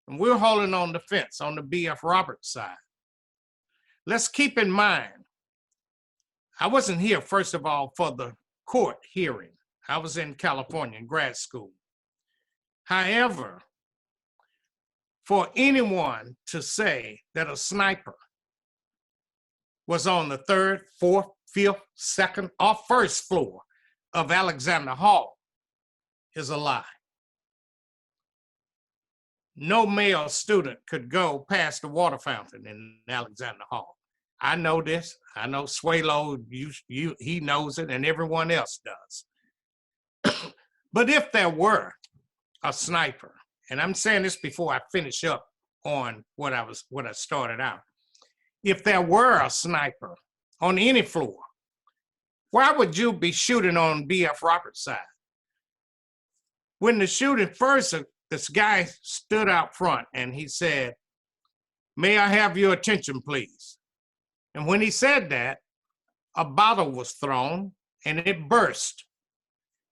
and we were holding on the fence on the B.F. Roberts side. Let's keep in mind, I wasn't here, first of all, for the court hearing. I was in California in grad school. However, for anyone to say that a sniper was on the 3rd, 4th, 5th, 2nd, or 1st floor of Alexander Hall is a lie. No male student could go past the water fountain in Alexander Hall. I know this. I know Swalo, he knows it, and everyone else does. But if there were a sniper, and I'm saying this before I finish up on what I started out. If there were a sniper on any floor, why would you be shooting on B.F. Roberts' side? When the shooting first, this guy stood out front and he said, "May I have your attention, please?" And when he said that, a bottle was thrown and it burst.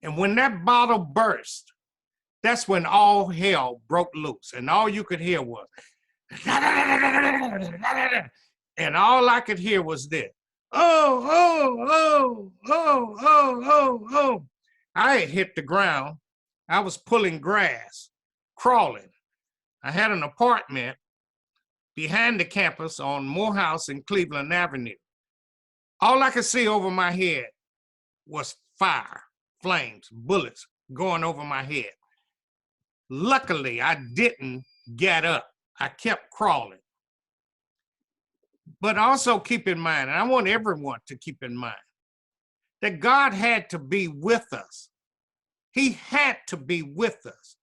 And when that bottle burst, that's when all hell broke loose. And all you could hear was, and all I could hear was this, oh, oh, oh, oh, oh, oh, oh. I had hit the ground. I was pulling grass, crawling. I had an apartment behind the campus on Morehouse and Cleveland Avenue. All I could see over my head was fire, flames, bullets going over my head. Luckily, I didn't get up. I kept crawling. But also keep in mind, and I want everyone to keep in mind, that God had to be with us. He had to be with us.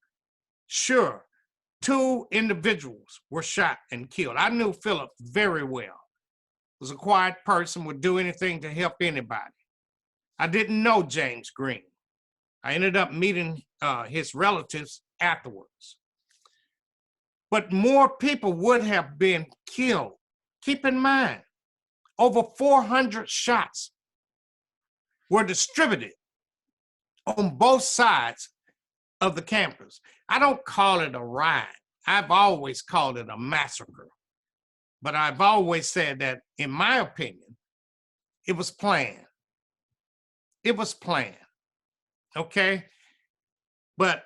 Sure, 2 individuals were shot and killed. I knew Phillip very well. He was a quiet person, would do anything to help anybody. I didn't know James Green. I ended up meeting his relatives afterwards. But more people would have been killed. Keep in mind, over 400 shots were distributed on both sides of the campus. I don't call it a riot. I've always called it a massacre. But I've always said that, in my opinion, it was planned. It was planned, okay? But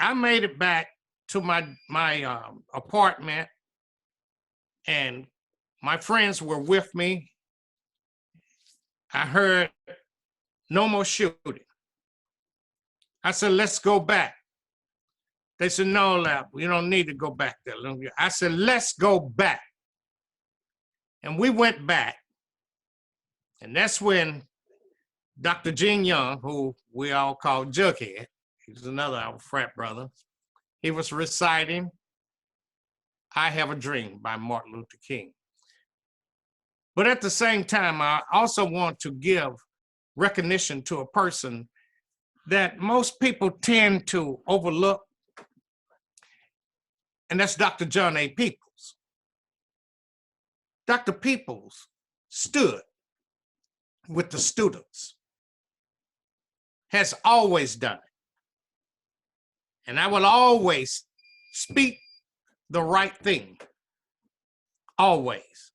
I made it back to my apartment, and my friends were with me. I heard no more shooting. I said, let's go back. They said, no, Lap, we don't need to go back there. I said, let's go back. And we went back. And that's when Dr. Gene Young, who we all call Jughead, he's another our frat brother, he was reciting I Have a Dream by Martin Luther King. But at the same time, I also want to give recognition to a person that most people tend to overlook, and that's Dr. John A. Peoples. Dr. Peoples stood with the students, has always done it. And I will always speak the right thing, always.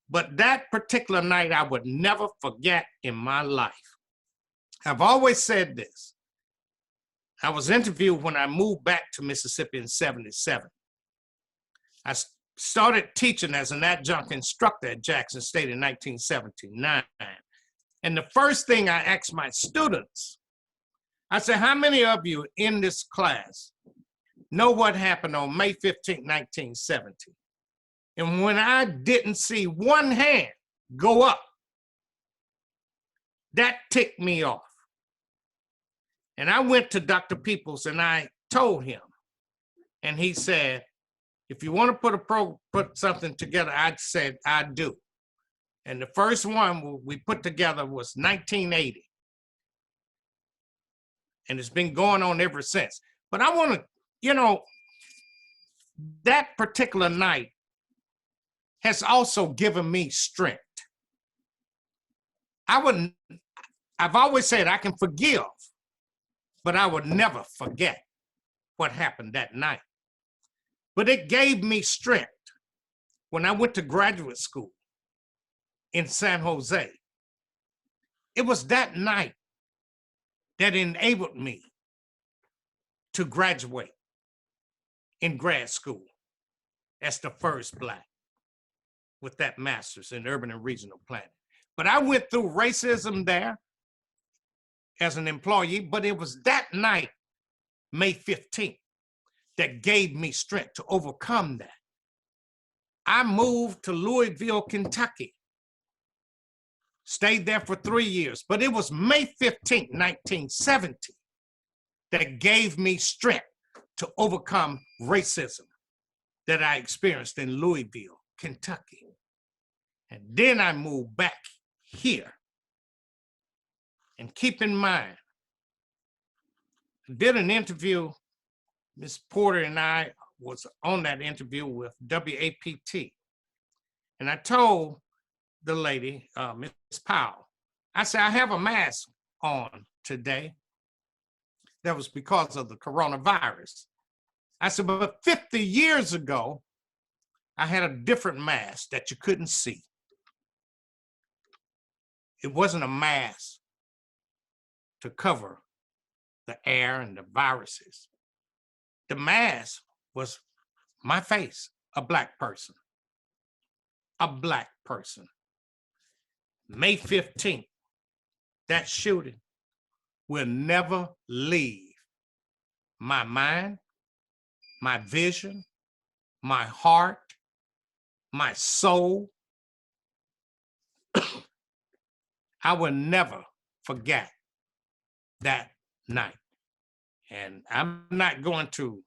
But that particular night, I would never forget in my life. I've always said this. I was interviewed when I moved back to Mississippi in '77. I started teaching as an adjunct instructor at Jackson State in 1979. And the first thing I asked my students, I said, how many of you in this class know what happened on May 15, 1970? And when I didn't see one hand go up, that ticked me off. And I went to Dr. Peoples and I told him, and he said, if you want to put something together, I said, I do. And the first one we put together was 1980. And it's been going on ever since. But I want to, you know, that particular night has also given me strength. I've always said I can forgive, but I would never forget what happened that night. But it gave me strength when I went to graduate school in San Jose. It was that night that enabled me to graduate in grad school as the first Black with that master's in urban and regional planning. But I went through racism there as an employee, but it was that night, May 15th, that gave me strength to overcome that. I moved to Louisville, Kentucky, stayed there for 3 years, but it was May 15th, 1970, that gave me strength to overcome racism that I experienced in Louisville, Kentucky. And then I moved back here. And keep in mind, I did an interview, Ms. Porter and I was on that interview with WAPT. And I told the lady, Ms. Powell, I said, I have a mask on today. That was because of the coronavirus. I said, but 50 years ago, I had a different mask that you couldn't see. It wasn't a mask to cover the air and the viruses. The mask was my face, a black person. A black person. May 15th, that shooting will never leave my mind, my vision, my heart, my soul. I will never forget that night. And I'm not going to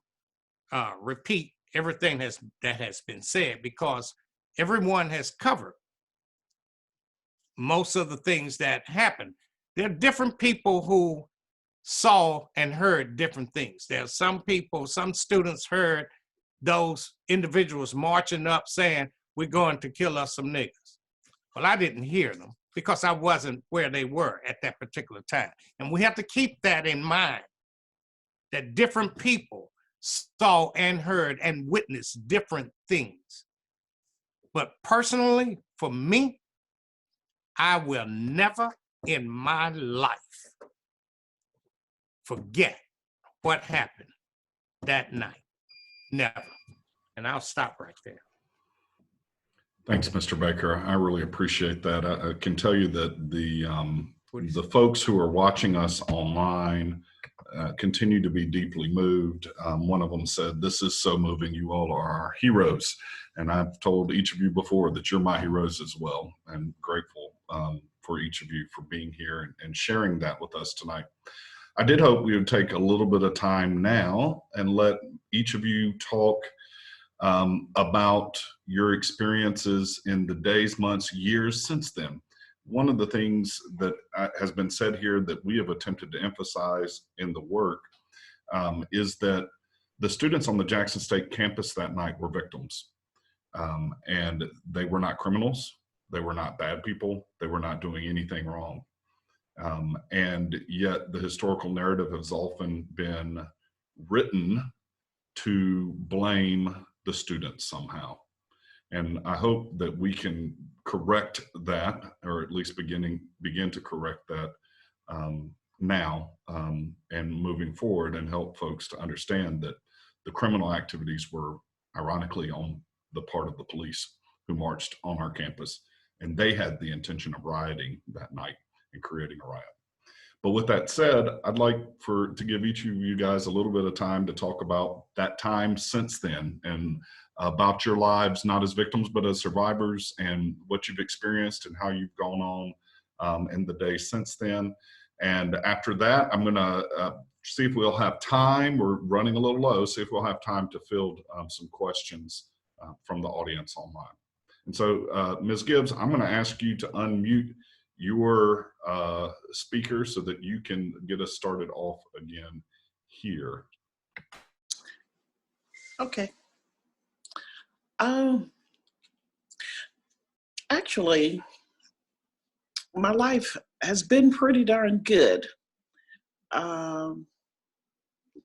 repeat everything that has been said, because everyone has covered most of the things that happened. There are different people who saw and heard different things. There are some people, some students heard those individuals marching up saying, "We're going to kill us some niggas." Well, I didn't hear them because I wasn't where they were at that particular time. And we have to keep that in mind, that different people saw and heard and witnessed different things. But personally, for me, I will never in my life forget what happened that night. Never. And I'll stop right there. Thanks, Mr. Baker. I really appreciate that. I can tell you that the folks who are watching us online continue to be deeply moved. One of them said, "This is so moving. You all are our heroes." And I've told each of you before that you're my heroes as well, and grateful for each of you for being here and sharing that with us tonight. I did hope we would take a little bit of time now and let each of you talk about your experiences in the days, months, years since then. One of the things that has been said here that we have attempted to emphasize in the work is that the students on the Jackson State campus that night were victims. And they were not criminals. They were not bad people. They were not doing anything wrong. And yet the historical narrative has often been written to blame the students somehow. And I hope that we can correct that, or at least begin to correct that now and moving forward, and help folks to understand that the criminal activities were ironically on the part of the police who marched on our campus, and they had the intention of rioting that night and creating a riot. But with that said, I'd like to give each of you guys a little bit of time to talk about that time since then, and about your lives, not as victims, but as survivors, and what you've experienced and how you've gone on in the days since then. And after that, I'm gonna see if we'll have time. We're running a little low. See if we'll have time to field some questions from the audience online. And so, Ms. Gibbs, I'm gonna ask you to unmute your speaker so that you can get us started off again here. Okay. Actually, my life has been pretty darn good.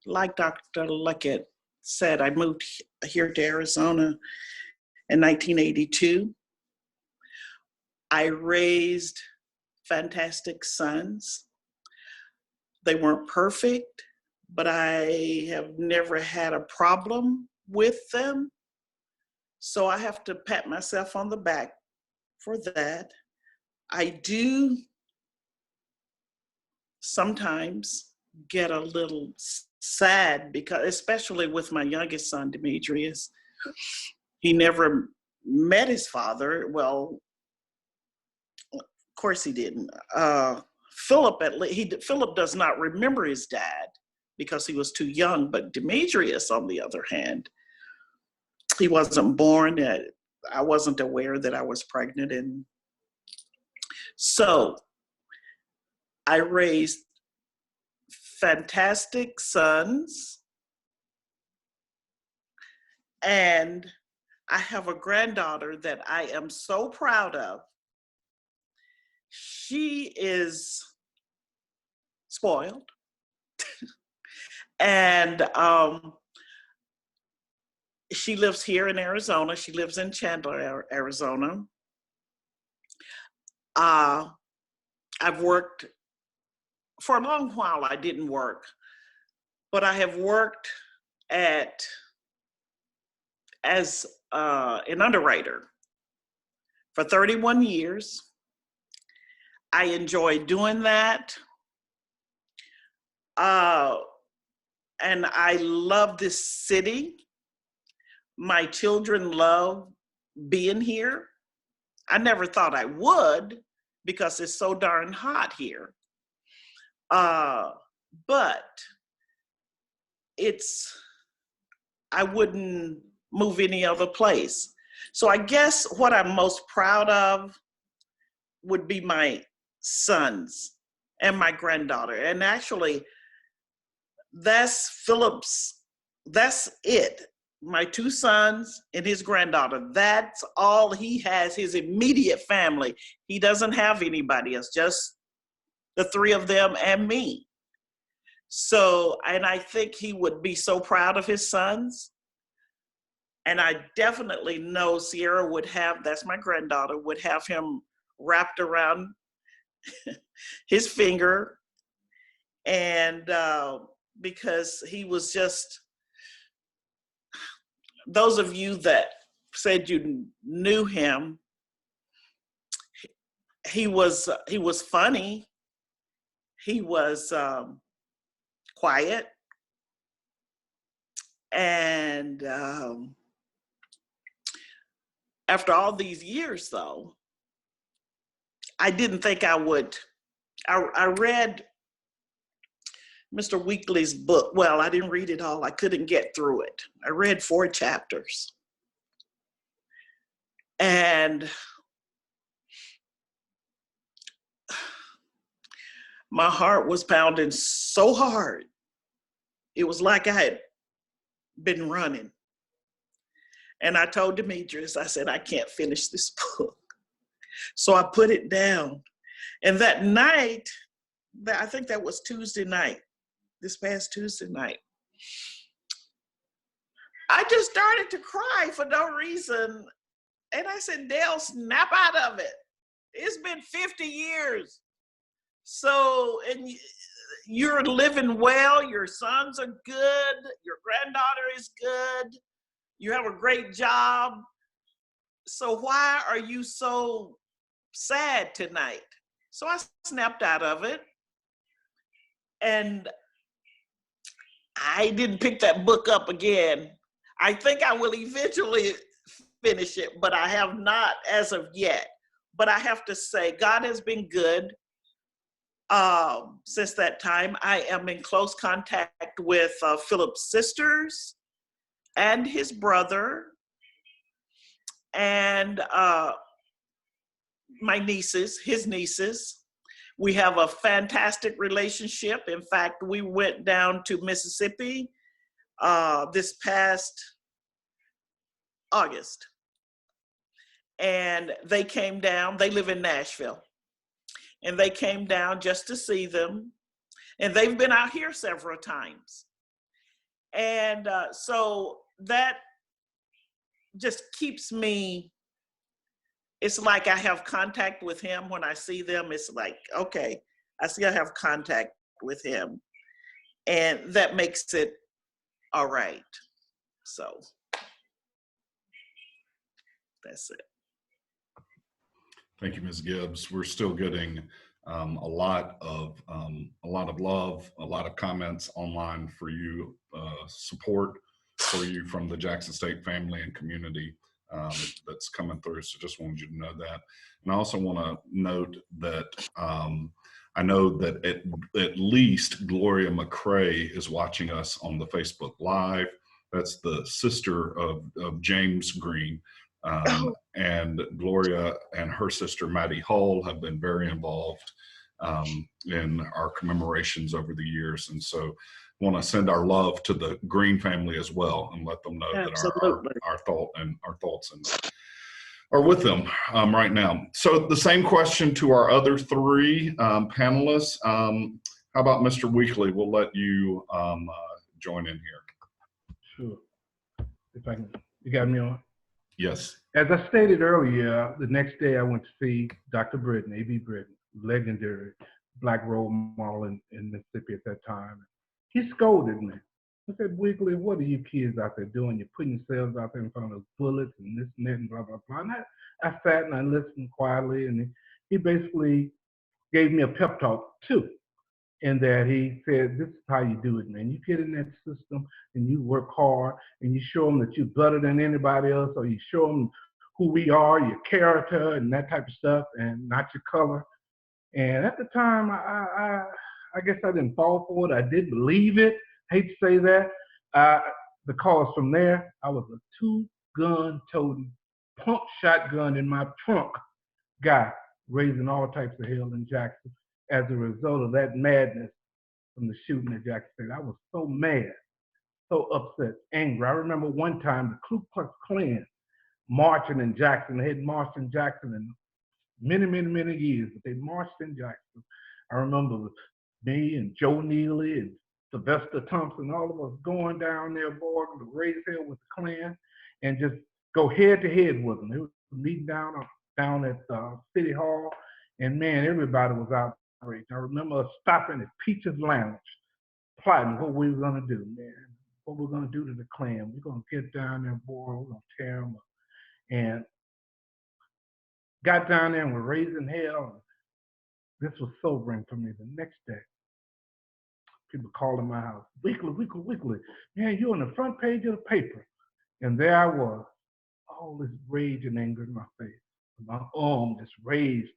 Like Dr. Luckett said, I moved here to Arizona in 1982. I raised fantastic sons. They weren't perfect, but I have never had a problem with them. So I have to pat myself on the back for that. I do sometimes get a little sad because, especially with my youngest son, Demetrius, he never met his father. Well, of course he didn't. Phillip does not remember his dad because he was too young, but Demetrius, on the other hand, he wasn't born. I wasn't aware that I was pregnant. And so I raised fantastic sons, and I have a granddaughter that I am so proud of. She is spoiled. And she lives here in Arizona. She lives in Chandler, Arizona. I've worked, for a long while I didn't work, but I have worked at as an underwriter for 31 years. I enjoy doing that. And I love this city. My children love being here. I never thought I would because it's so darn hot here. But I wouldn't move any other place. So I guess what I'm most proud of would be my sons and my granddaughter. And actually, that's it. My 2 sons and his granddaughter. That's all he has, his immediate family. He doesn't have anybody else, just the 3 of them and me. So, and I think he would be so proud of his sons. And I definitely know Sierra would have, that's my granddaughter, would have him wrapped around his finger. And because he was just, those of you that said you knew him, he was funny. He was quiet. And after all these years, though, I didn't think I would. I read Mr. Weakley's book. Well, I didn't read it all. I couldn't get through it. I read 4 chapters. And my heart was pounding so hard. It was like I had been running. And I told Demetrius, I said, I can't finish this book. So I put it down. And that night, I think that was Tuesday night, this past Tuesday night, I just started to cry for no reason. And I said, Dale, snap out of it. It's been 50 years. So, and you're living well, your sons are good, your granddaughter is good, you have a great job. So why are you so sad tonight? So I snapped out of it. And I didn't pick that book up again. I think I will eventually finish it, but I have not as of yet. But I have to say, God has been good since that time. I am in close contact with Philip's sisters and his brother and my nieces, his nieces. We have a fantastic relationship. In fact, we went down to Mississippi this past August. And they came down, they live in Nashville. And they came down just to see them. And they've been out here several times. And so that just keeps me, it's like I have contact with him when I see them. It's like, okay, I still have contact with him. And that makes it all right. So that's it. Thank you, Ms. Gibbs. We're still getting a lot of love, a lot of comments online for you, support for you from the Jackson State family and community that's coming through. So just wanted you to know that. And I also want to note that I know that at least Gloria McCray is watching us on the Facebook Live. That's the sister of James Green. And Gloria and her sister Mattie Hull have been very involved in our commemorations over the years, and so want to send our love to the Green family as well, and let them know Absolutely. that our thoughts are with them right now. So the same question to our other 3 panelists. How about Mr. Weakley? We'll let you join in here. Sure. If I can, you got me on? Yes. As I stated earlier, the next day I went to see Dr. Britton, A.B. Britton, legendary Black role model in Mississippi at that time. He scolded me. I said, Weakley, what are you kids out there doing? You're putting yourselves out there in front of bullets and this and that and blah, blah, blah. And I sat and I listened quietly, and he basically gave me a pep talk too. In that he said, this is how you do it, man. You get in that system and you work hard and you show them that you're better than anybody else, or you show them who we are, your character and that type of stuff, and not your color. And at the time, I guess I didn't fall for it. I did believe it. I hate to say that. Because from there, I was a 2-gun toting, pump shotgun in my trunk guy, raising all types of hell in Jackson. As a result of that madness from the shooting at Jackson State. I was so mad, so upset, angry. I remember one time the Ku Klux Klan marching in Jackson. They had marched in Jackson in many, many, many years, but they marched in Jackson. I remember me and Joe Neely and Sylvester Thompson, all of us going down there, boy, to raise hell with the Klan and just go head to head with them. They were meeting down at City Hall, and man, everybody was out. I remember us stopping at Peach's Lounge, plotting what we were going to do, man. What we're going to do to the Klan. We're going to get down there, boy. We're going to tear them up. And got down there and we're raising hell. This was sobering for me. The next day, people called in my house, Weakley. Man, you're on the front page of the paper. And there I was, all this rage and anger in my face. My arm just raised,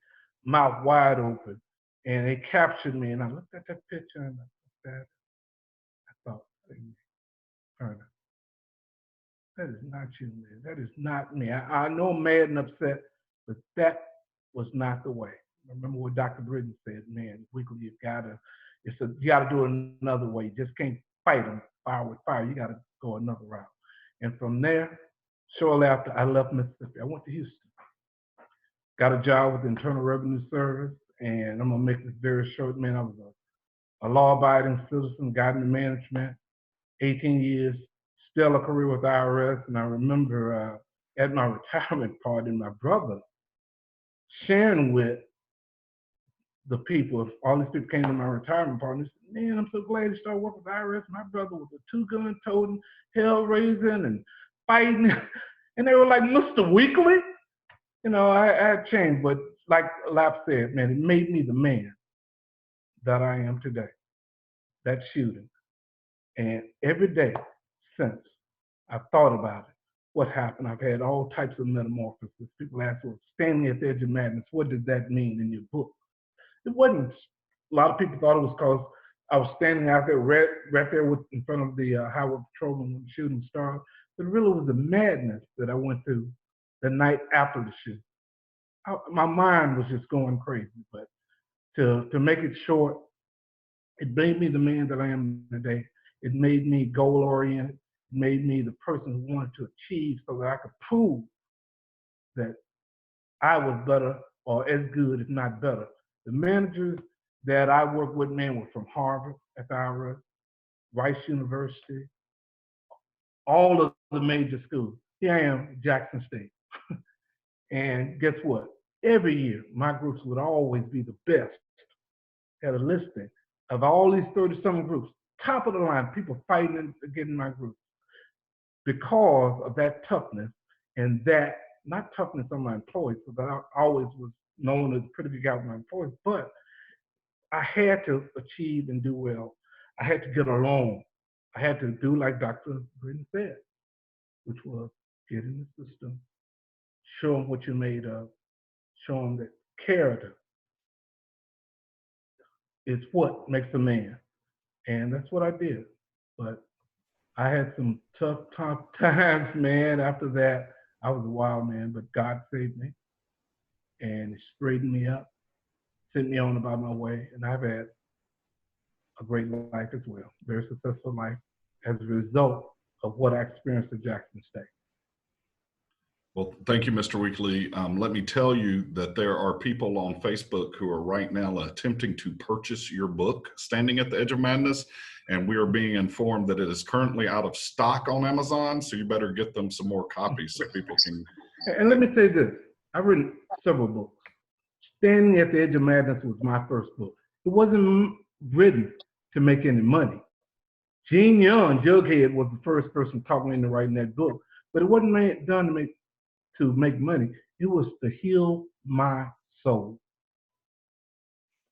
mouth wide open. And they captured me, and I looked at that picture, and I thought, Vernon, that is not you, man. That is not me. I know I'm mad and upset, but that was not the way. I remember what Dr. Britton said, man, Weakley, you gotta do it another way. You just can't fight them fire with fire. You gotta go another route. And from there, shortly after, I left Mississippi. I went to Houston. Got a job with the Internal Revenue Service. And I'm gonna make this very short, man. I was a law-abiding citizen, got into management, 18 years, stellar career with IRS. And I remember at my retirement party, my brother sharing with the people, all these people came to my retirement party and said, man, I'm so glad you started working with IRS. My brother was a 2-gun toting, hell-raising, and fighting. And they were like, Mr. Weakley? You know, I had changed, but like Lap said, man, it made me the man that I am today. That shooting. And every day since, I've thought about it. What happened? I've had all types of metamorphoses. People ask, well, standing at the edge of madness, what does that mean in your book? It wasn't. A lot of people thought it was because I was standing out there right there in front of the highway patrolman when the shooting started. But it really was the madness that I went through the night after the shooting. My mind was just going crazy. But to make it short, it made me the man that I am today. It made me goal-oriented. It made me the person who wanted to achieve so that I could prove that I was better or as good, if not better. The managers that I worked with, man, were from Harvard, FIRA, Rice University, all of the major schools. Here I am at Jackson State. And guess what? Every year, my groups would always be the best. Had a listing of all these 30-some groups, top of the line, people fighting to get in my group because of that toughness and that, not toughness on my employees, because I always was known as a pretty good guy with my employees, but I had to achieve and do well. I had to get along. I had to do like Dr. Britton said, which was get in the system, show them what you're made of, show them that character is what makes a man. And that's what I did. But I had some tough times, man. After that, I was a wild man, but God saved me and He straightened me up, sent me on about my way, and I've had a great life as well, very successful life as a result of what I experienced at Jackson State. Well, thank you, Mr. Weakley. Let me tell you that there are people on Facebook who are right now attempting to purchase your book, Standing at the Edge of Madness, and we are being informed that it is currently out of stock on Amazon, so you better get them some more copies so people can. And let me say this, I've written several books. Standing at the Edge of Madness was my first book. It wasn't written to make any money. Gene Young, Jughead, was the first person talking into writing that book, but it wasn't done to make money. It was to heal my soul.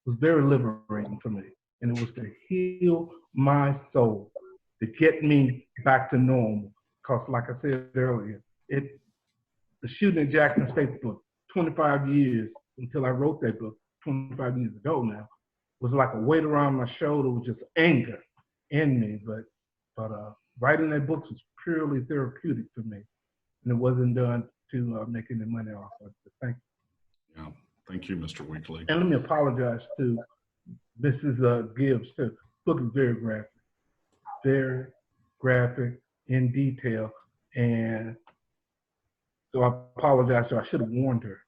It was very liberating for me, and it was to heal my soul, to get me back to normal. Because, like I said earlier, the shooting in Jackson State for 25 years until I wrote that book 25 years ago now was like a weight around my shoulder, was just anger in me. But writing that book was purely therapeutic for me, and it wasn't done to make any money off of it. Thank you. Yeah, thank you, Mr. Weakley. And let me apologize to Mrs. Gibbs too. The book is very graphic, in detail, and so I apologize. So I should have warned her.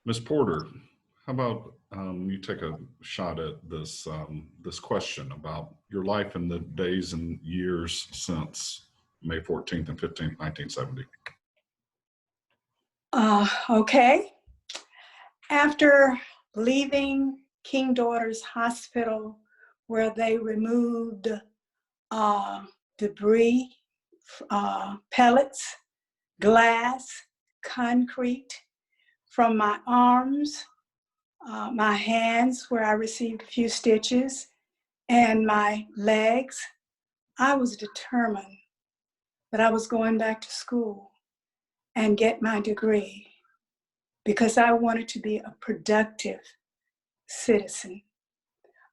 Ms. Porter, how about you take a shot at this this question about your life in the days and years since May 14th and 15th, 1970? Okay. After leaving King Daughters Hospital, where they removed debris, pellets, glass, concrete from my arms, my hands, where I received a few stitches, and my legs, I was determined that I was going back to school and get my degree because I wanted to be a productive citizen.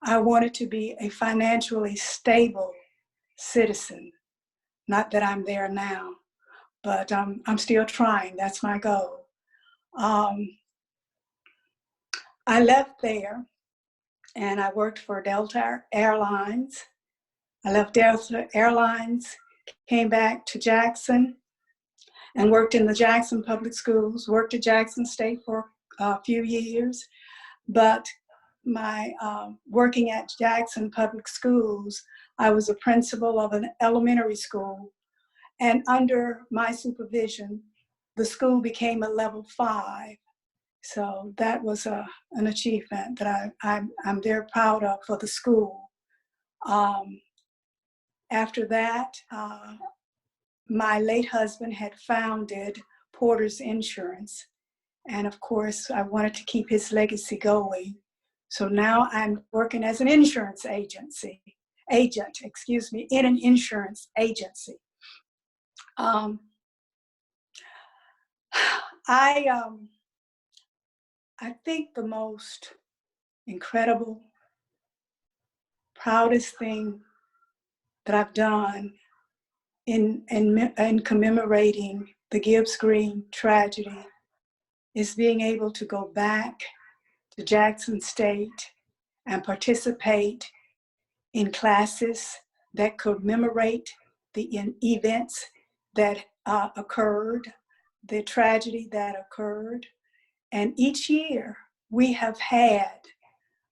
I wanted to be a financially stable citizen. Not that I'm there now, but I'm still trying. That's my goal. I left there and I worked for Delta Airlines. I left Delta Airlines, came back to Jackson and worked in the Jackson Public Schools, worked at Jackson State for a few years, but my working at Jackson Public Schools, I was a principal of an elementary school, and under my supervision, the school became a level 5. So that was an achievement that I'm very proud of for the school. After that, my late husband had founded Porter's Insurance. And of course, I wanted to keep his legacy going. So now I'm working as an insurance agent, in an insurance agency. I think the most incredible, proudest thing that I've done in commemorating the Gibbs-Green tragedy is being able to go back to Jackson State and participate in classes that commemorate the events that occurred, the tragedy that occurred. And each year we have had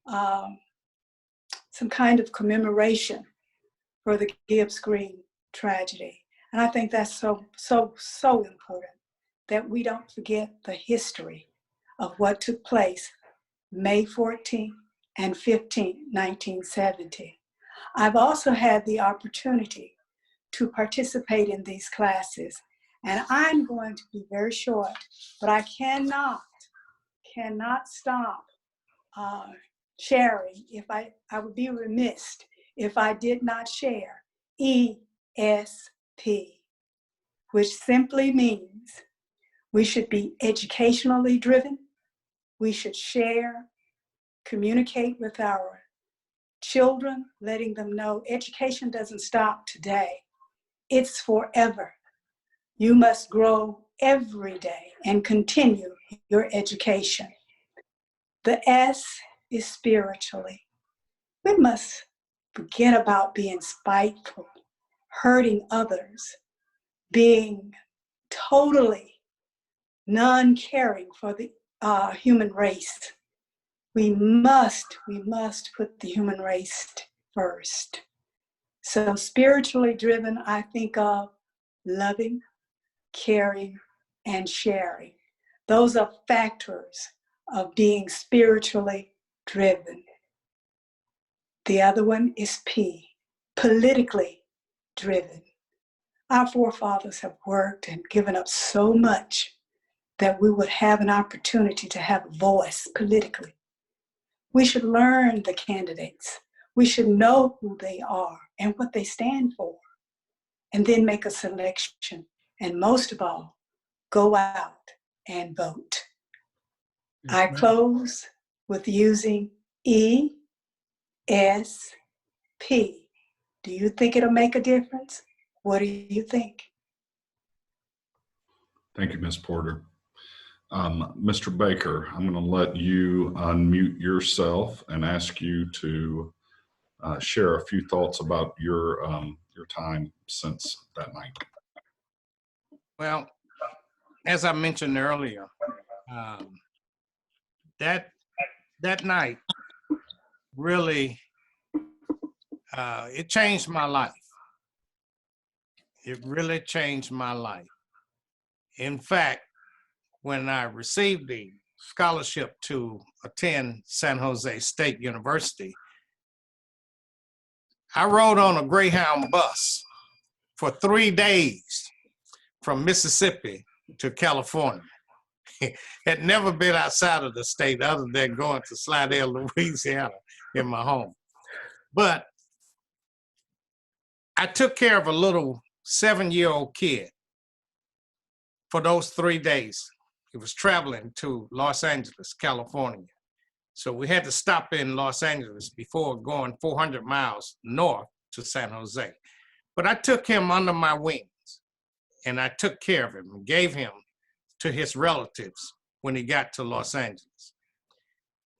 some kind of commemoration for the Gibbs-Green tragedy. And I think that's so important that we don't forget the history of what took place May 14th and 15th, 1970. I've also had the opportunity to participate in these classes, and I'm going to be very short, but I cannot stop sharing. If I would be remiss if I did not share ESP, which simply means we should be educationally driven. We should share, communicate with our children, letting them know education doesn't stop today. It's forever. You must grow every day and continue your education. The S is spiritually. We must forget about being spiteful, hurting others, being totally non-caring for the human race. We must put the human race first. So spiritually driven, I think of loving, caring, and sharing. Those are factors of being spiritually driven. The other one is P, politically driven. Our forefathers have worked and given up so much that we would have an opportunity to have a voice politically. We should learn the candidates. We should know who they are and what they stand for, and then make a selection. And most of all, go out and vote. I close with using ESP. Do you think it'll make a difference? What do you think? Thank you, Ms. Porter. Mr. Baker, I'm going to let you unmute yourself and ask you to share a few thoughts about your time since that night. Well, as I mentioned earlier, that night really it changed my life. It really changed my life. In fact, when I received the scholarship to attend San Jose State University, I rode on a Greyhound bus for 3 days from Mississippi to California. Had never been outside of the state other than going to Slidell, Louisiana in my home. But I took care of a little 7-year-old kid for those 3 days. He was traveling to Los Angeles, California. So we had to stop in Los Angeles before going 400 miles north to San Jose. But I took him under my wings and I took care of him and gave him to his relatives when he got to Los Angeles.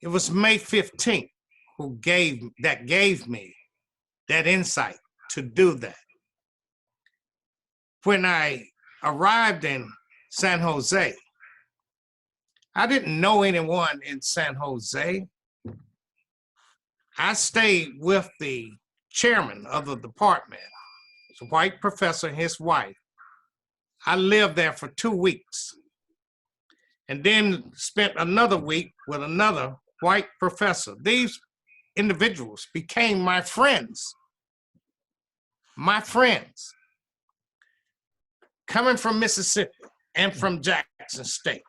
It was May 15th who gave me that insight to do that. When I arrived in San Jose, I didn't know anyone in San Jose. I stayed with the chairman of the department, a white professor and his wife. I lived there for 2 weeks and then spent another week with another white professor. These individuals became my friends. My friends. Coming from Mississippi and from Jackson State.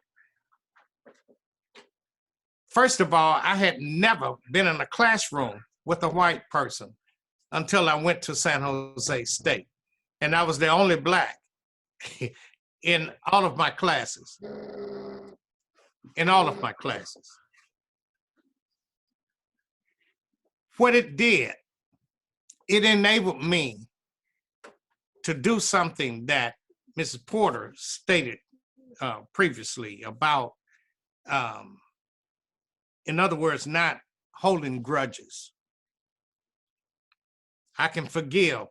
First of all, I had never been in a classroom with a white person until I went to San Jose State. And I was the only Black in all of my classes. In all of my classes. What it did, it enabled me to do something that Mrs. Porter stated previously about, in other words, not holding grudges. I can forgive,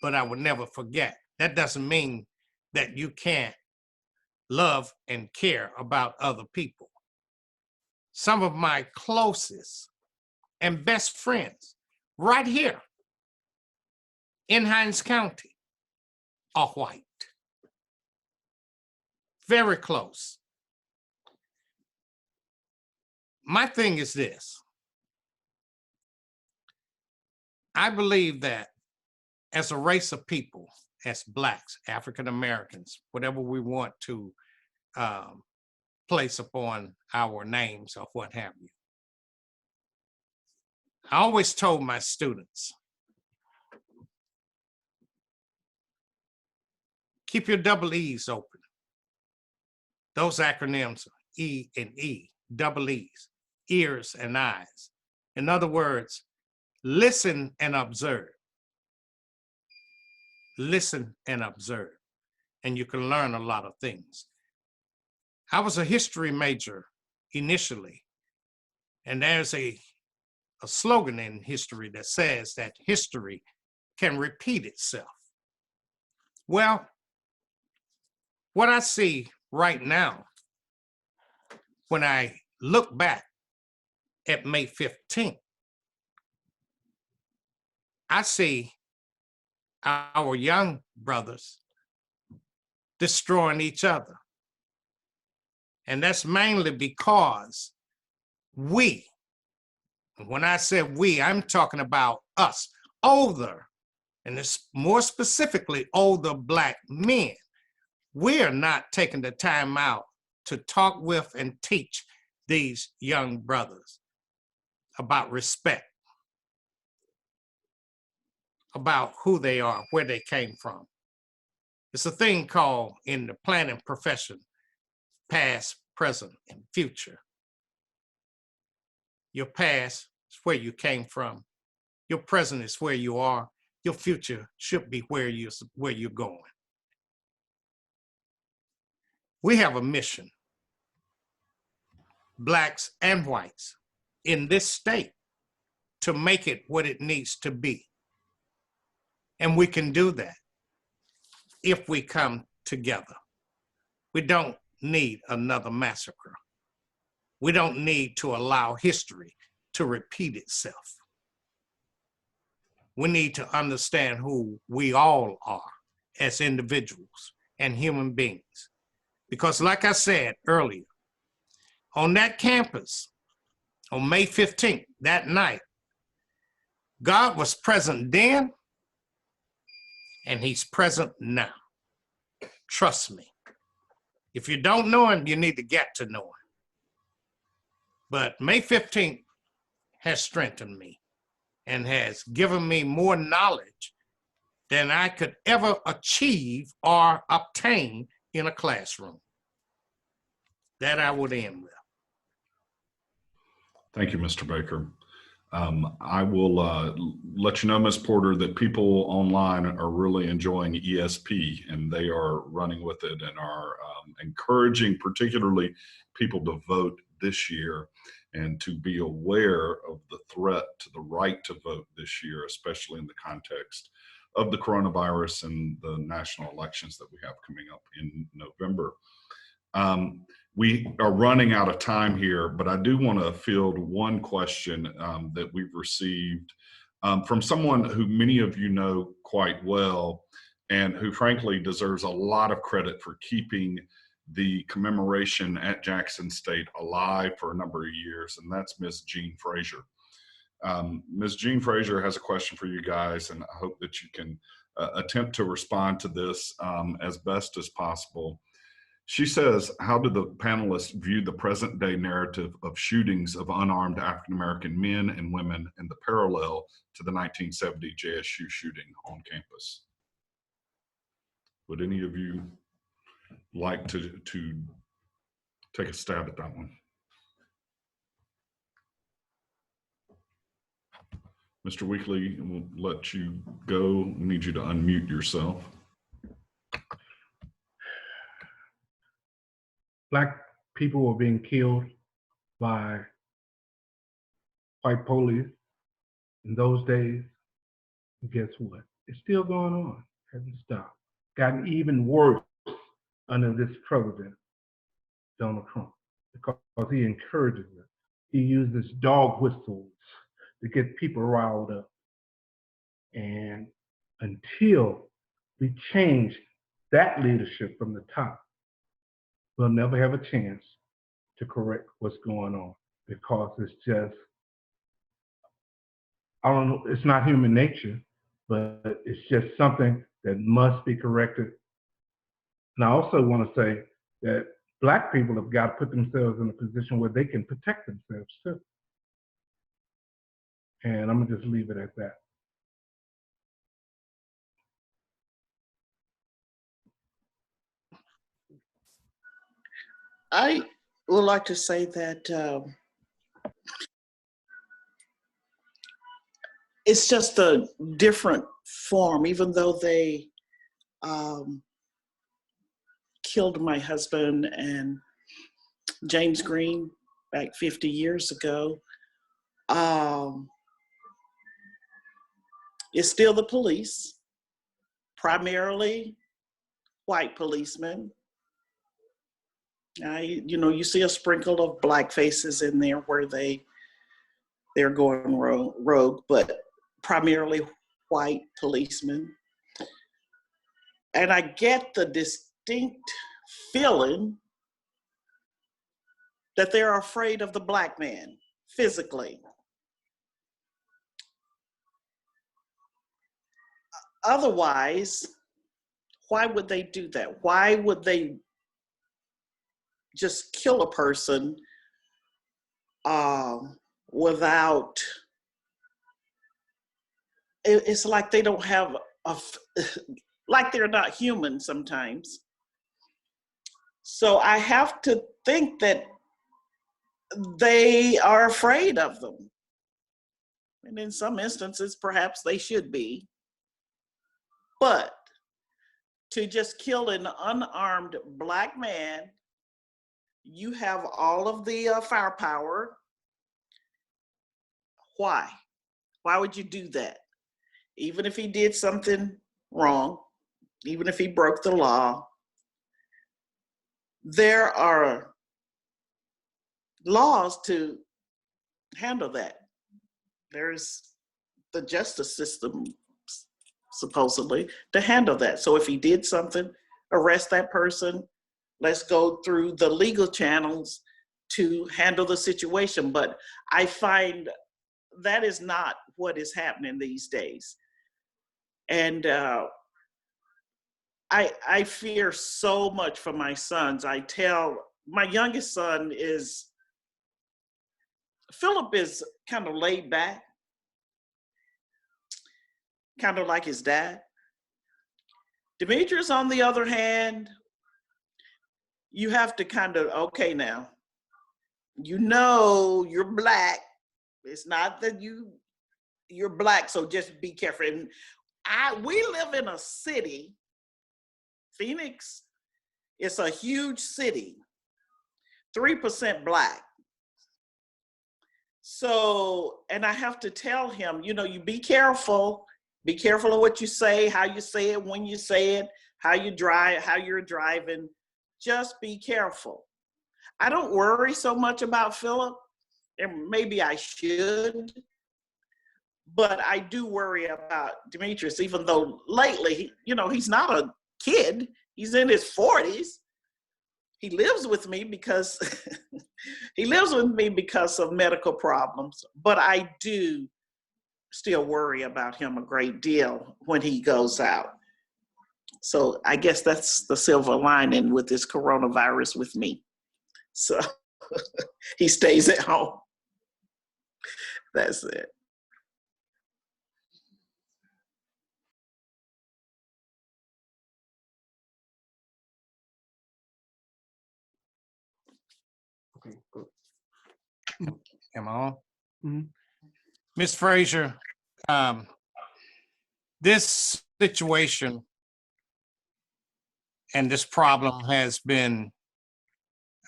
but I would never forget. That doesn't mean that you can't love and care about other people. Some of my closest and best friends right here in Hinds County are white. Very close. My thing is this. I believe that as a race of people, as Blacks, African Americans, whatever we want to place upon our names or what have you, I always told my students, keep your double E's open. Those acronyms are E and E, double E's, ears and eyes. In other words, listen and observe. Listen and observe, and you can learn a lot of things. I was a history major initially, and there's a slogan in history that says that history can repeat itself. Well, what I see right now, when I look back at May 15th, I see our young brothers destroying each other. And that's mainly because we When I said we, I'm talking about us, older, and it's more specifically older Black men. We are not taking the time out to talk with and teach these young brothers about respect, about who they are, where they came from. It's a thing called, in the planning profession, past, present, and future. Your past is where you came from. Your present is where you are. Your future should be where you're going. We have a mission, Blacks and whites in this state, to make it what it needs to be. And we can do that if we come together. We don't need another massacre. We don't need to allow history to repeat itself. We need to understand who we all are as individuals and human beings. Because like I said earlier, on that campus, on May 15th, that night, God was present then, and he's present now. Trust me. If you don't know him, you need to get to know him. But May 15th has strengthened me and has given me more knowledge than I could ever achieve or obtain in a classroom. That I would end with. Thank you, Mr. Baker. I will let you know, Ms. Porter, that people online are really enjoying ESP, and they are running with it and are encouraging particularly people to vote this year and to be aware of the threat to the right to vote this year, especially in the context of the coronavirus and the national elections that we have coming up in November. We are running out of time here, but I do want to field one question that we've received from someone who many of you know quite well and who frankly deserves a lot of credit for keeping the commemoration at Jackson State alive for a number of years, and that's Ms. Jean Frazier. Ms. Jean Frazier has a question for you guys, and I hope that you can attempt to respond to this as best as possible. She says, how do the panelists view the present day narrative of shootings of unarmed African-American men and women and the parallel to the 1970 JSU shooting on campus? Would any of you like to take a stab at that one? Mr. Weakley, we'll let you go. We need you to unmute yourself. Black people were being killed by white police in those days. And guess what? It's still going on. Hasn't stopped. Gotten even worse under this president, Donald Trump, because he encourages it. He uses dog whistles to get people riled up. And until we change that leadership from the top, we'll never have a chance to correct what's going on, because it's just, I don't know, it's not human nature, but it's just something that must be corrected. And I also want to say that Black people have got to put themselves in a position where they can protect themselves too. And I'm gonna just leave it at that. I would like to say that it's just a different form, even though they killed my husband and James Green back 50 years ago. It's still the police, primarily white policemen. You see a sprinkle of Black faces in there where they're going rogue, but primarily white policemen. And I get the distinct feeling that they're afraid of the Black man physically. otherwise, why would they do that? Why would they just kill a person without, it's like they don't have like they're not human sometimes. So I have to think that they are afraid of them. And in some instances, perhaps they should be. But to just kill an unarmed Black man, you have all of the firepower. Why? Why would you do that? Even if he did something wrong, even if he broke the law, there are laws to handle that. There's the justice system, supposedly, to handle that. So if he did something, arrest that person. Let's go through the legal channels to handle the situation. But I find that is not what is happening these days. And I fear so much for my sons. I tell, my youngest son is, Phillip is kind of laid back, kind of like his dad. Demetrius, on the other hand, you have to kind of, okay now, you know you're Black. It's not that you're Black, so just be careful. And we live in a city, Phoenix, it's a huge city, 3% Black. So, and I have to tell him, you know, you be careful of what you say, how you say it, when you say it, how you drive, how you're driving, just be careful. I don't worry so much about Phillip, and maybe I should, but I do worry about Demetrius, even though lately, you know, he's not a kid, he's in his 40s. He lives with me because of medical problems, but I do still worry about him a great deal when he goes out. So I guess that's the silver lining with this coronavirus with me. So he stays at home. That's it. Okay, good. Am I on? Mm-hmm. Ms. Frazier, this situation and this problem has been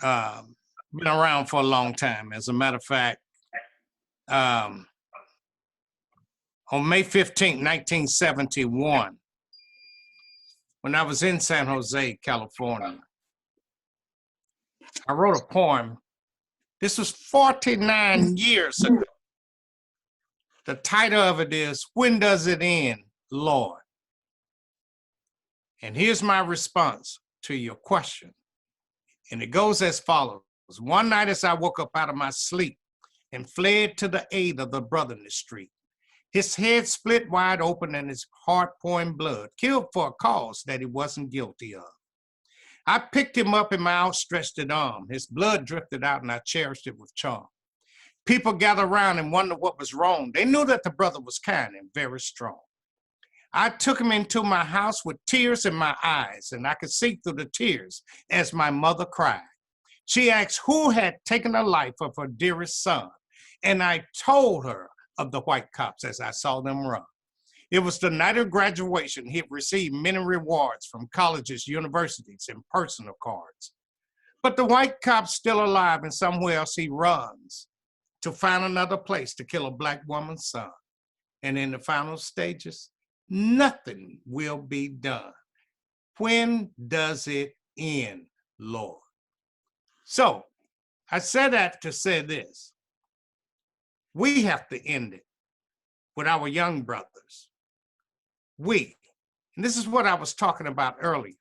around for a long time. As a matter of fact, on May 15, 1971, when I was in San Jose, California, I wrote a poem. This was 49 years ago. The title of it is, When Does It End, Lord? And here's my response to your question. And it goes as follows. One night as I woke up out of my sleep and fled to the aid of the brother in the street, his head split wide open and his heart pouring blood, killed for a cause that he wasn't guilty of. I picked him up in my outstretched arm. His blood drifted out and I cherished it with charm. People gathered around and wondered what was wrong. They knew that the brother was kind and very strong. I took him into my house with tears in my eyes, and I could see through the tears as my mother cried. She asked who had taken the life of her dearest son, and I told her of the white cops as I saw them run. It was the night of graduation. He had received many rewards from colleges, universities, and personal cards. But the white cop's still alive, and somewhere else he runs to find another place to kill a Black woman's son. And in the final stages, nothing will be done. When does it end, Lord? So I said that to say this. We have to end it with our young brothers. And this is what I was talking about earlier.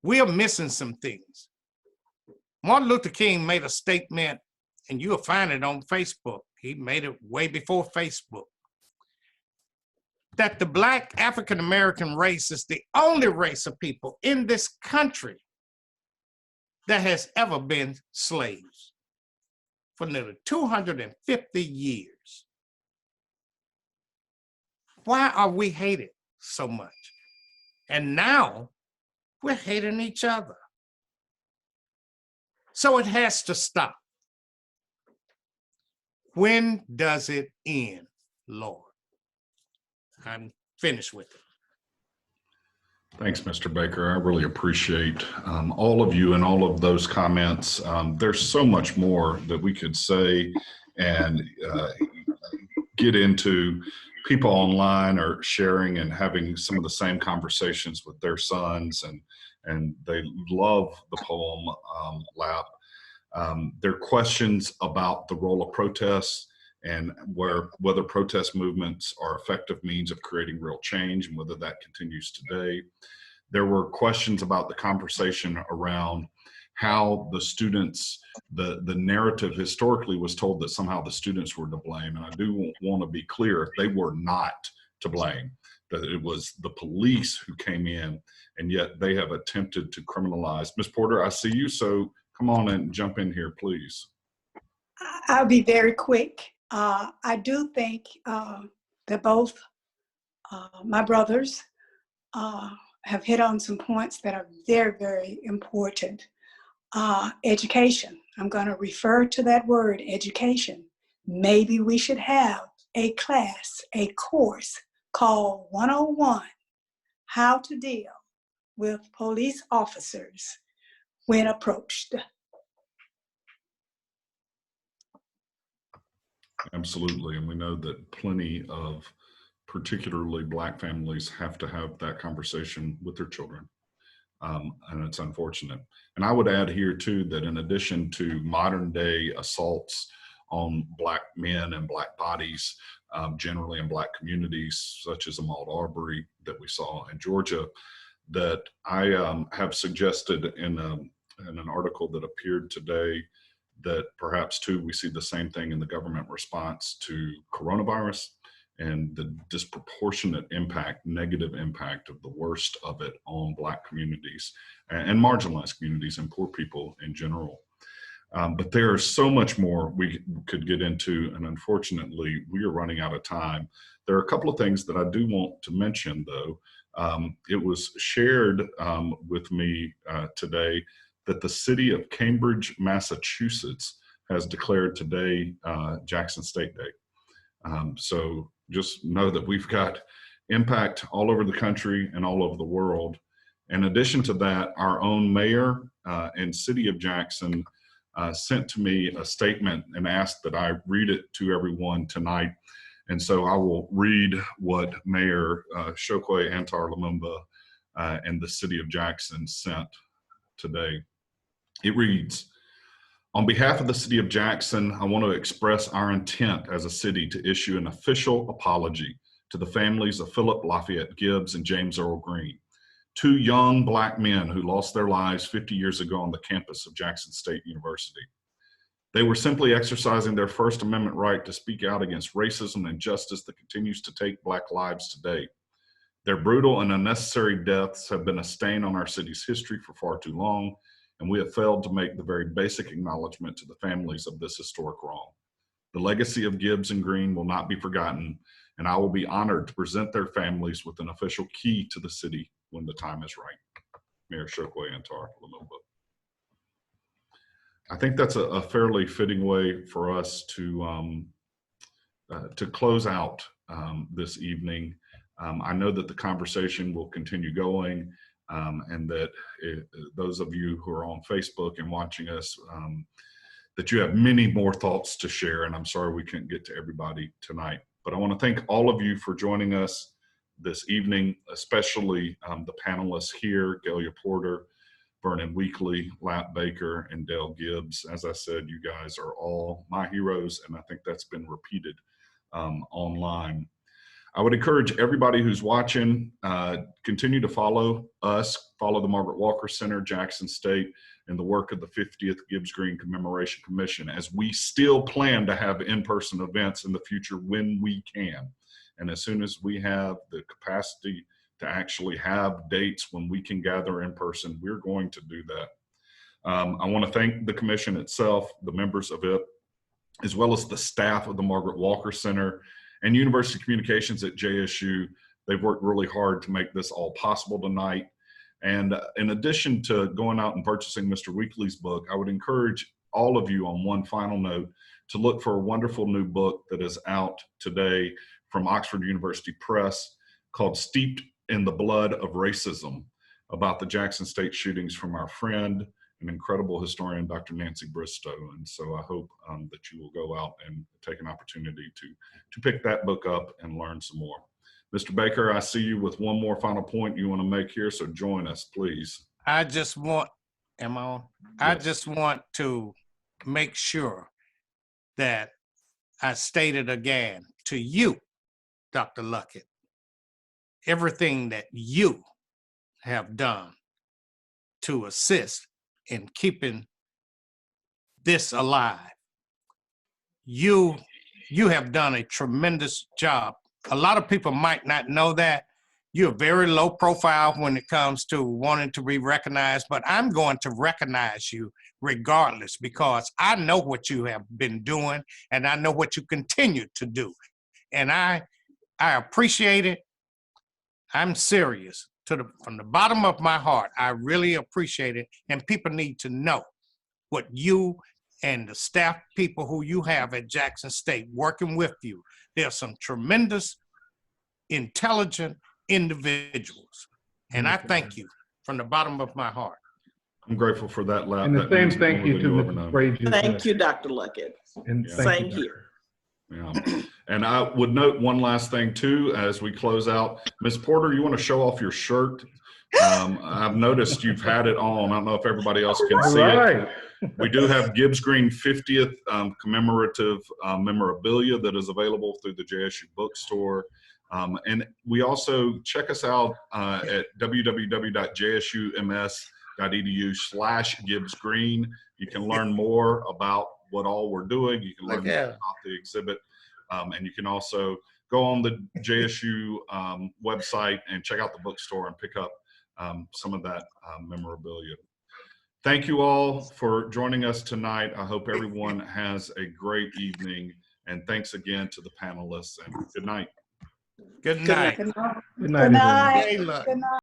We are missing some things. Martin Luther King made a statement, and you'll find it on Facebook. He made it way before Facebook. that the Black African-American race is the only race of people in this country that has ever been slaves for nearly 250 years. Why are we hated so much? And now we're hating each other. So it has to stop. When does it end, Lord? I'm finished with it. Thanks, Mr. Baker. I really appreciate all of you and all of those comments. There's so much more that we could say and get into. People online are sharing and having some of the same conversations with their sons, and they love the poem Lap. There are questions about the role of protests and whether protest movements are effective means of creating real change and whether that continues today. There were questions about the conversation around how the students, the narrative historically was told that somehow the students were to blame. And I do want to be clear, they were not to blame, that it was the police who came in, and yet they have attempted to criminalize. Ms. Porter, I see you, so come on and jump in here, please. I'll be very quick. I do think that both my brothers have hit on some points that are very, very important. Education. I'm going to refer to that word, education. Maybe we should have a class, a course called 101, How to Deal with Police Officers When Approached. Absolutely, and we know that plenty of particularly Black families have to have that conversation with their children. And it's unfortunate. And I would add here too, that in addition to modern day assaults on Black men and Black bodies, generally in Black communities, such as Ahmaud Arbery that we saw in Georgia, that I have suggested in an article that appeared today, that perhaps too, we see the same thing in the government response to coronavirus, and the disproportionate impact, negative impact of the worst of it on Black communities and marginalized communities and poor people in general. But there is so much more we could get into, and unfortunately, we are running out of time. There are a couple of things that I do want to mention, though. It was shared with me today that the city of Cambridge, Massachusetts has declared today Jackson State Day. So just know that we've got impact all over the country and all over the world. In addition to that, our own mayor and city of Jackson sent to me a statement and asked that I read it to everyone tonight. And so I will read what Mayor Chokwe Antar Lumumba and the city of Jackson sent today. It reads, "On behalf of the city of Jackson, I want to express our intent as a city to issue an official apology to the families of Phillip Lafayette Gibbs and James Earl Green, two young Black men who lost their lives 50 years ago on the campus of Jackson State University. They were simply exercising their First Amendment right to speak out against racism and injustice that continues to take Black lives today. Their brutal and unnecessary deaths have been a stain on our city's history for far too long, and we have failed to make the very basic acknowledgement to the families of this historic wrong. The legacy of Gibbs and Green will not be forgotten, and I will be honored to present their families with an official key to the city when the time is right." Mayor Chokwe Antar Lumumba. I think that's a fairly fitting way for us to close out this evening. I know that the conversation will continue going, and that those of you who are on Facebook and watching us, that you have many more thoughts to share, and I'm sorry we couldn't get to everybody tonight. But I want to thank all of you for joining us this evening, especially the panelists here, Gailya Porter, Vernon Weakley, Lap Baker, and Dale Gibbs. As I said, you guys are all my heroes, and I think that's been repeated online. I would encourage everybody who's watching, continue to follow us, follow the Margaret Walker Center, Jackson State, and the work of the 50th Gibbs-Green Commemoration Commission, as we still plan to have in-person events in the future when we can. And as soon as we have the capacity to actually have dates when we can gather in person, we're going to do that. I want to thank the commission itself, the members of it, as well as the staff of the Margaret Walker Center and University Communications at JSU. They've worked really hard to make this all possible tonight. And in addition to going out and purchasing Mr. Weakley's book, I would encourage all of you on one final note to look for a wonderful new book that is out today from Oxford University Press called Steeped in the Blood of Racism, about the Jackson State shootings from our friend, an incredible historian, Dr. Nancy Bristow. And so I hope that you will go out and take an opportunity to pick that book up and learn some more. Mr. Baker, I see you with one more final point you want to make here, so join us, please. I just want, I just want to make sure that I stated again to you, Dr. Luckett, everything that you have done to assist in keeping this alive. You have done a tremendous job. A lot of people might not know that. You're very low profile when it comes to wanting to be recognized, but I'm going to recognize you regardless, because I know what you have been doing and I know what you continue to do. And I appreciate it. I'm serious. From the bottom of my heart, I really appreciate it. And people need to know what you and the staff people who you have at Jackson State working with you. There's some tremendous, intelligent individuals. And I thank you from the bottom of my heart. I'm grateful for that. And the same thank you to Mr. Frazier. Thank you, Dr. Luckett. And Same here. Yeah. And I would note one last thing too, as we close out. Ms. Porter, you want to show off your shirt? I've noticed you've had it on. I don't know if everybody else can see it. We do have Gibbs-Green 50th commemorative memorabilia that is available through the JSU bookstore. And we also check us out at www.jsums.edu/Gibbs-Green. You can learn more about what all we're doing. You can learn more about the exhibit. And you can also go on the JSU website and check out the bookstore and pick up some of that memorabilia. Thank you all for joining us tonight. I hope everyone has a great evening. And thanks again to the panelists, and good night. Good night. Good night. Good night. Good night.